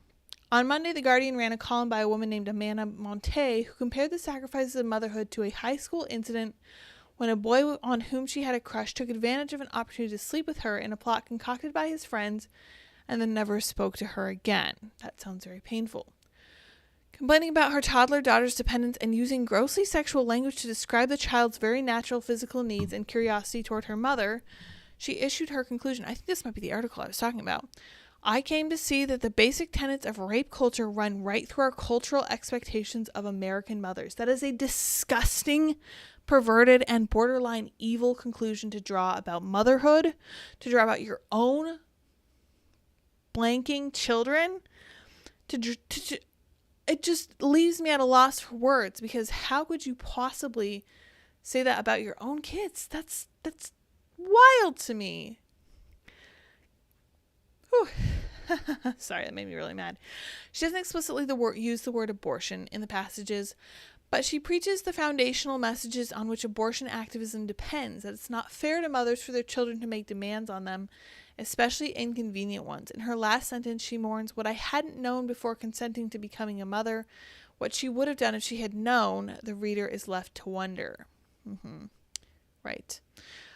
[SPEAKER 2] On Monday, The Guardian ran a column by a woman named Amanda Monte, who compared the sacrifices of motherhood to a high school incident when a boy on whom she had a crush took advantage of an opportunity to sleep with her in a plot concocted by his friends and then never spoke to her again. That sounds very painful. Complaining about her toddler daughter's dependence and using grossly sexual language to describe the child's very natural physical needs and curiosity toward her mother, she issued her conclusion. I think this might be the article I was talking about. I came to see that the basic tenets of rape culture run right through our cultural expectations of American mothers. That is a disgusting, perverted, and borderline evil conclusion to draw about motherhood, to draw about your own blanking children. It just leaves me at a loss for words, because how could you possibly say that about your own kids? That's wild to me. Whew. Sorry, that made me really mad. She doesn't explicitly use the word abortion in the passages, but she preaches the foundational messages on which abortion activism depends, that it's not fair to mothers for their children to make demands on them, especially inconvenient ones. In her last sentence, she mourns, "What I hadn't known before consenting to becoming a mother, what she would have done if she had known," the reader is left to wonder. Right.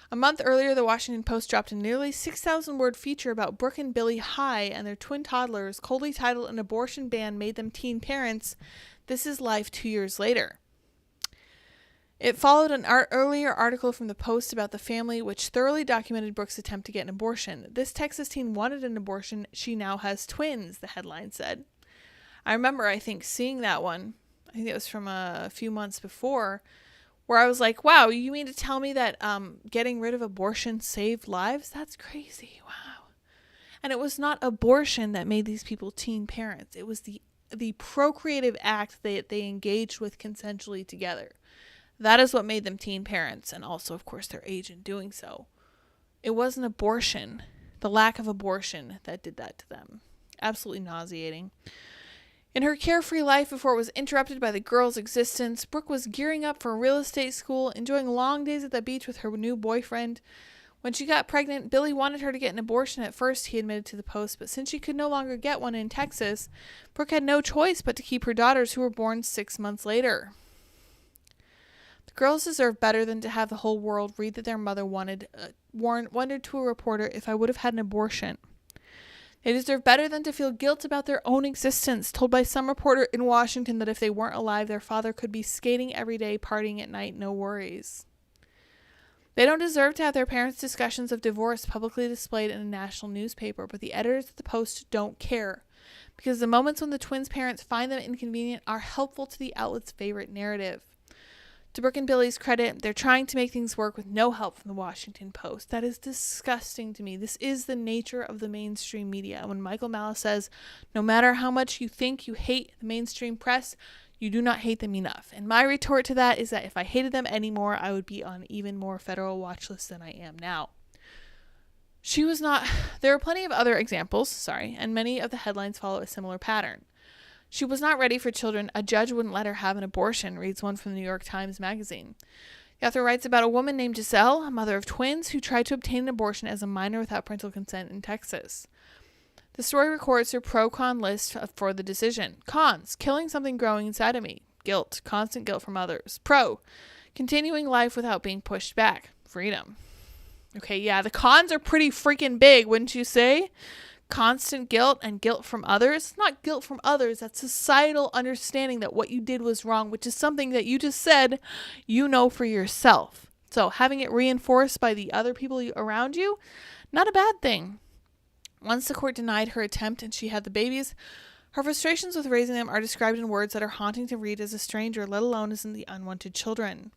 [SPEAKER 2] A month earlier, the Washington Post dropped a nearly 6,000-word feature about Brooke and Billy High and their twin toddlers, coldly titled "An Abortion Ban Made Them Teen Parents. This is Life 2 years later." It followed an earlier article from the Post about the family, which thoroughly documented Brooke's attempt to get an abortion. "This Texas teen wanted an abortion. She now has twins," the headline said. I remember, I think, seeing that one. I think it was from a few months before, where I was like, wow, you mean to tell me that getting rid of abortion saved lives? That's crazy. Wow. And it was not abortion that made these people teen parents. It was the procreative act that they engaged with consensually together. That is what made them teen parents, and also, of course, their age in doing so. It wasn't abortion, the lack of abortion, that did that to them. Absolutely nauseating. In her carefree life before it was interrupted by the girl's existence, Brooke was gearing up for real estate school, enjoying long days at the beach with her new boyfriend. When she got pregnant, Billy wanted her to get an abortion at first, he admitted to the Post, but since she could no longer get one in Texas, Brooke had no choice but to keep her daughters, who were born 6 months later. The girls deserve better than to have the whole world read that their mother wondered to a reporter if I would have had an abortion. They deserve better than to feel guilt about their own existence, told by some reporter in Washington that if they weren't alive, their father could be skating every day, partying at night, no worries. They don't deserve to have their parents' discussions of divorce publicly displayed in a national newspaper, but the editors of the Post don't care, because the moments when the twins' parents find them inconvenient are helpful to the outlet's favorite narrative. To Brooke and Billy's credit, they're trying to make things work with no help from the Washington Post. That is disgusting to me. This is the nature of the mainstream media. When Michael Malice says, no matter how much you think you hate the mainstream press, you do not hate them enough. And my retort to that is that if I hated them anymore, I would be on even more federal watch lists than I am now. She was not... There are plenty of other examples, and many of the headlines follow a similar pattern. She was not ready for children. A judge wouldn't let her have an abortion, reads one from the New York Times Magazine. The author writes about a woman named Giselle, a mother of twins, who tried to obtain an abortion as a minor without parental consent in Texas. The story records her pro-con list for the decision. Cons: killing something growing inside of me. Guilt: constant guilt from others. Pro: continuing life without being pushed back. Freedom. Okay, yeah, the cons are pretty freaking big, wouldn't you say? Constant guilt and guilt from others. Not guilt from others. That's societal understanding that what you did was wrong, which is something that you just said you know for yourself. So having it reinforced by the other people around you, not a bad thing. Once the court denied her attempt and she had the babies, her frustrations with raising them are described in words that are haunting to read as a stranger, let alone as in the unwanted children.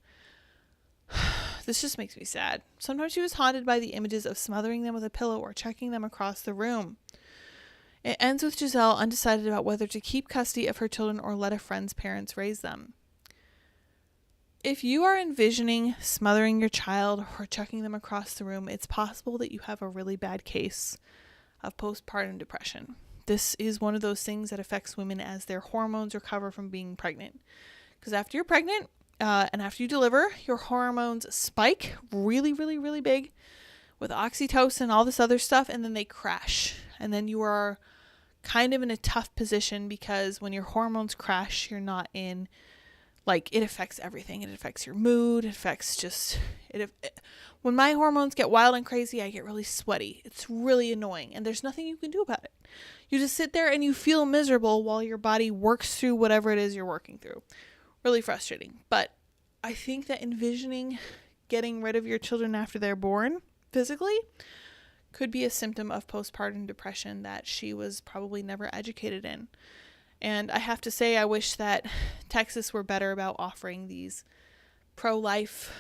[SPEAKER 2] This just makes me sad. Sometimes she was haunted by the images of smothering them with a pillow or chucking them across the room. It ends with Giselle undecided about whether to keep custody of her children or let a friend's parents raise them. If you are envisioning smothering your child or chucking them across the room, it's possible that you have a really bad case of postpartum depression. This is one of those things that affects women as their hormones recover from being pregnant. Because after you're pregnant, And after you deliver, your hormones spike really, really, really big with oxytocin, all this other stuff, and then they crash. And then you are kind of in a tough position because when your hormones crash, you're not in, like, it affects everything. It affects your mood. It affects just, when my hormones get wild and crazy, I get really sweaty. It's really annoying, and there's nothing you can do about it. You just sit there and you feel miserable while your body works through whatever it is you're working through. Really frustrating. But I think that envisioning getting rid of your children after they're born physically could be a symptom of postpartum depression that she was probably never educated in. And I have to say, I wish that Texas were better about offering these pro-life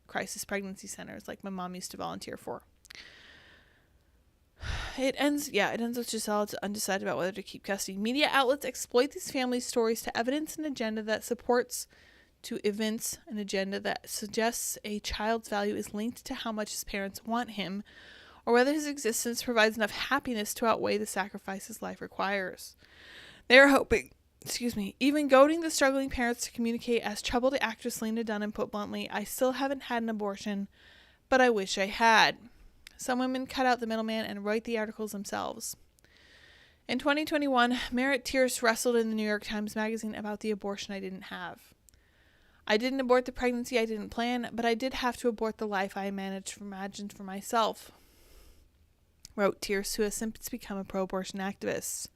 [SPEAKER 2] crisis pregnancy centers like my mom used to volunteer for. It ends with Giselle undecided about whether to keep custody. Media outlets exploit these family stories to evidence an agenda that supports, to evince an agenda that suggests a child's value is linked to how much his parents want him, or whether his existence provides enough happiness to outweigh the sacrifices life requires. They are hoping, even goading the struggling parents to communicate, as troubled actress Lena Dunham put bluntly, "I still haven't had an abortion, but I wish I had." Some women cut out the middleman and write the articles themselves. In 2021, Merritt Tierce wrestled in the New York Times Magazine about the abortion I didn't have. "I didn't abort the pregnancy I didn't plan, but I did have to abort the life I imagined for myself," wrote Tierce, who has since become a pro-abortion activist.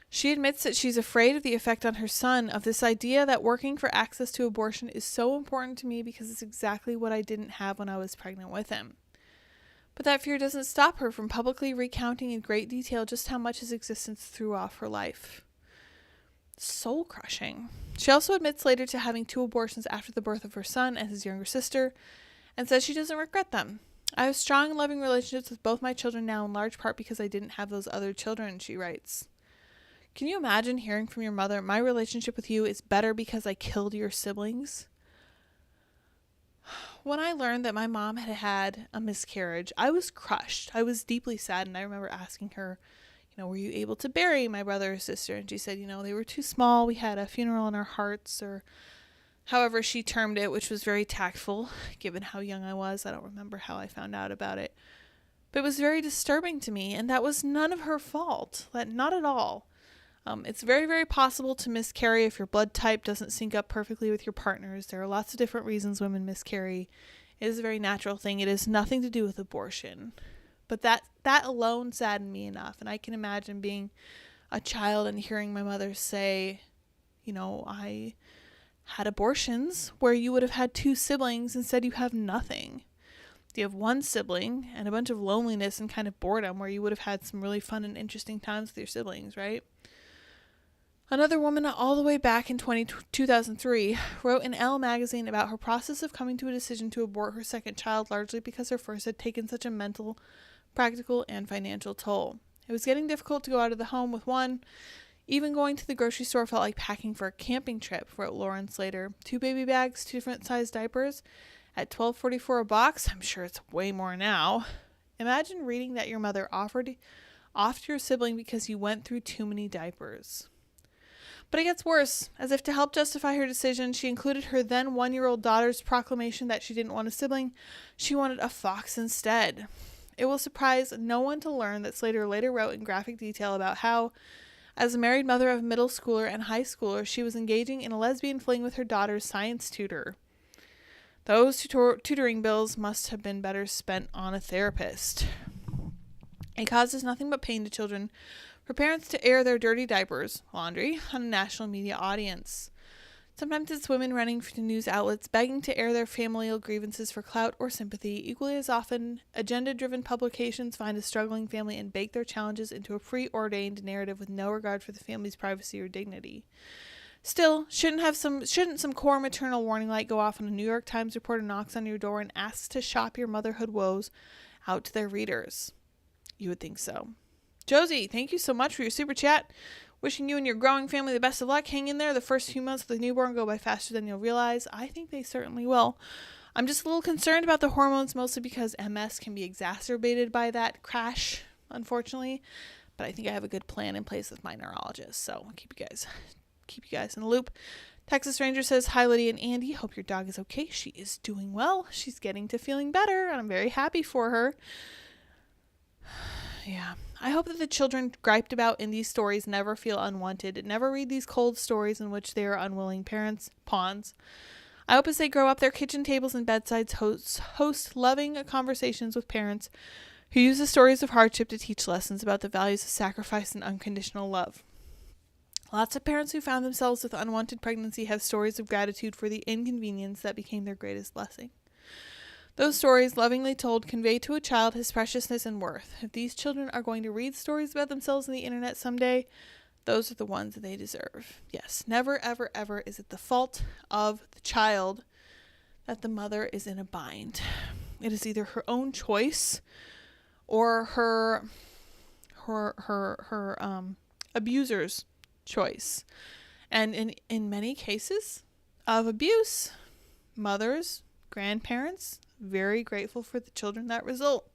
[SPEAKER 2] She admits that she's afraid of the effect on her son of this idea that working for access to abortion is so important to me because it's exactly what I didn't have when I was pregnant with him. But that fear doesn't stop her from publicly recounting in great detail just how much his existence threw off her life. Soul-crushing. She also admits later to having 2 abortions after the birth of her son and his younger sister, and says she doesn't regret them. "I have strong and loving relationships with both my children now, in large part because I didn't have those other children," she writes. Can you imagine hearing from your mother, "My relationship with you is better because I killed your siblings"? When I learned that my mom had had a miscarriage, I was crushed. I was deeply saddened. I remember asking her, "Were you able to bury my brother or sister?" And she said, "They were too small. We had a funeral in our hearts," or however she termed it, which was very tactful, given how young I was. I don't remember how I found out about it. But it was very disturbing to me, and that was none of her fault. Not at all. It's very, very possible to miscarry if your blood type doesn't sync up perfectly with your partner's. There are lots of different reasons women miscarry. It is a very natural thing. It has nothing to do with abortion. But that alone saddened me enough. And I can imagine being a child and hearing my mother say, "I had abortions where you would have had 2 siblings. Instead, you have nothing. You have 1 sibling and a bunch of loneliness and kind of boredom where you would have had some really fun and interesting times with your siblings," right? Another woman, all the way back in 2003, wrote in Elle magazine about her process of coming to a decision to abort her second child, largely because her first had taken such a mental, practical, and financial toll. "It was getting difficult to go out of the home with one. Even going to the grocery store felt like packing for a camping trip," wrote Lauren Slater. 2 baby bags, 2 different sized diapers, at $12.44 a box. I'm sure it's way more now. Imagine reading that your mother offered off your sibling because you went through too many diapers. But it gets worse. As if to help justify her decision, she included her then 1-year-old daughter's proclamation that she didn't want a sibling. She wanted a fox instead. It will surprise no one to learn that Slater later wrote in graphic detail about how, as a married mother of middle schooler and high schooler, she was engaging in a lesbian fling with her daughter's science tutor. Those tutoring bills must have been better spent on a therapist. It causes nothing but pain to children for parents to air their dirty diapers, laundry, on a national media audience. Sometimes it's women running to news outlets begging to air their familial grievances for clout or sympathy. Equally as often, agenda-driven publications find a struggling family and bake their challenges into a preordained narrative with no regard for the family's privacy or dignity. Still, shouldn't some core maternal warning light go off when a New York Times reporter knocks on your door and asks to shop your motherhood woes out to their readers? You would think so. Josie, thank you so much for your super chat. Wishing you and your growing family the best of luck. Hang in there. The first few months of the newborn go by faster than you'll realize. I think they certainly will. I'm just a little concerned about the hormones, mostly because MS can be exacerbated by that crash, unfortunately. But I think I have a good plan in place with my neurologist, so I'll keep you guys in the loop. Texas Ranger says, hi, Lydia and Andy. Hope your dog is okay. She is doing well. She's getting to feeling better, and I'm very happy for her. Yeah. I hope that the children griped about in these stories never feel unwanted. Never read these cold stories in which they are unwilling parents, pawns. I hope as they grow up, their kitchen tables and bedsides host loving conversations with parents who use the stories of hardship to teach lessons about the values of sacrifice and unconditional love. Lots of parents who found themselves with unwanted pregnancy have stories of gratitude for the inconvenience that became their greatest blessing. Those stories, lovingly told, convey to a child his preciousness and worth. If these children are going to read stories about themselves on the internet someday, those are the ones that they deserve. Yes, never, ever, ever is it the fault of the child that the mother is in a bind. It is either her own choice or her abuser's choice. And in many cases of abuse, mothers, grandparents, very grateful for the children that result.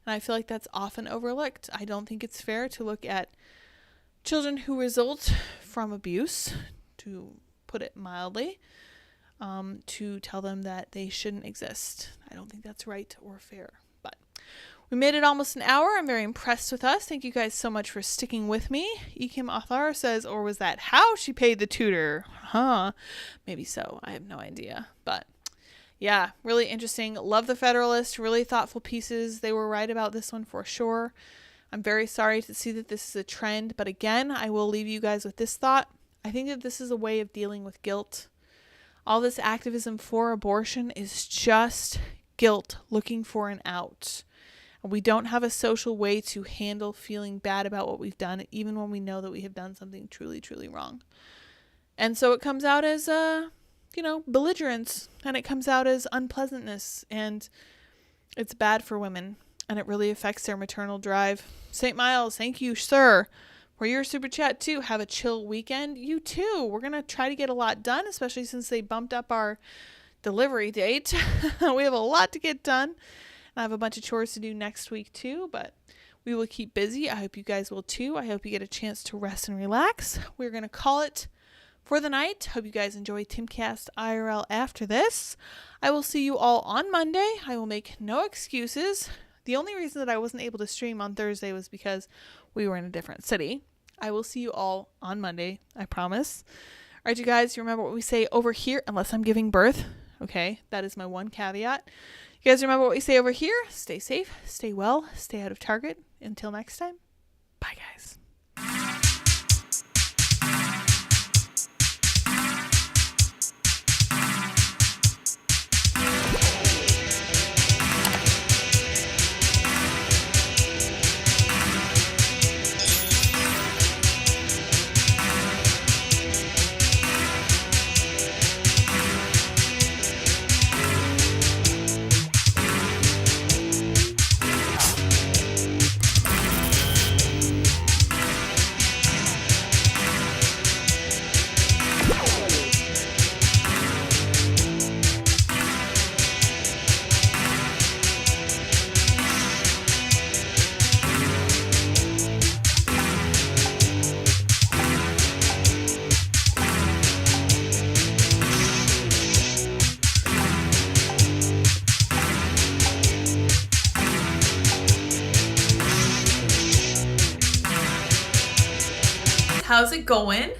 [SPEAKER 2] And I feel like that's often overlooked. I don't think it's fair to look at children who result from abuse, to put it mildly, to tell them that they shouldn't exist. I don't think that's right or fair. But we made it almost an hour. I'm very impressed with us. Thank you guys so much for sticking with me. Ekim Athar says, or was that how she paid the tutor? Maybe so. I have no idea. But yeah, really interesting. Love the Federalist. Really thoughtful pieces. They were right about this one for sure. I'm very sorry to see that this is a trend. But again, I will leave you guys with this thought. I think that this is a way of dealing with guilt. All this activism for abortion is just guilt looking for an out. And we don't have a social way to handle feeling bad about what we've done, even when we know that we have done something truly, truly wrong. And so it comes out as belligerence, and it comes out as unpleasantness, and it's bad for women, and it really affects their maternal drive. St. Miles, thank you, sir, for your super chat too. Have a chill weekend. You too. We're going to try to get a lot done, especially since they bumped up our delivery date. We have a lot to get done, and I have a bunch of chores to do next week too, but we will keep busy. I hope you guys will too. I hope you get a chance to rest and relax. We're going to call it for the night. Hope you guys enjoy Timcast IRL after this. I will see you all on Monday. I will make no excuses. The only reason that I wasn't able to stream on Thursday was because we were in a different city. I will see you all on Monday, I promise. All right, you guys, you remember what we say over here, unless I'm giving birth. Okay, that is my one caveat. You guys remember what we say over here. Stay safe, stay well, stay out of Target. Until next time, bye guys.
[SPEAKER 1] How's it going?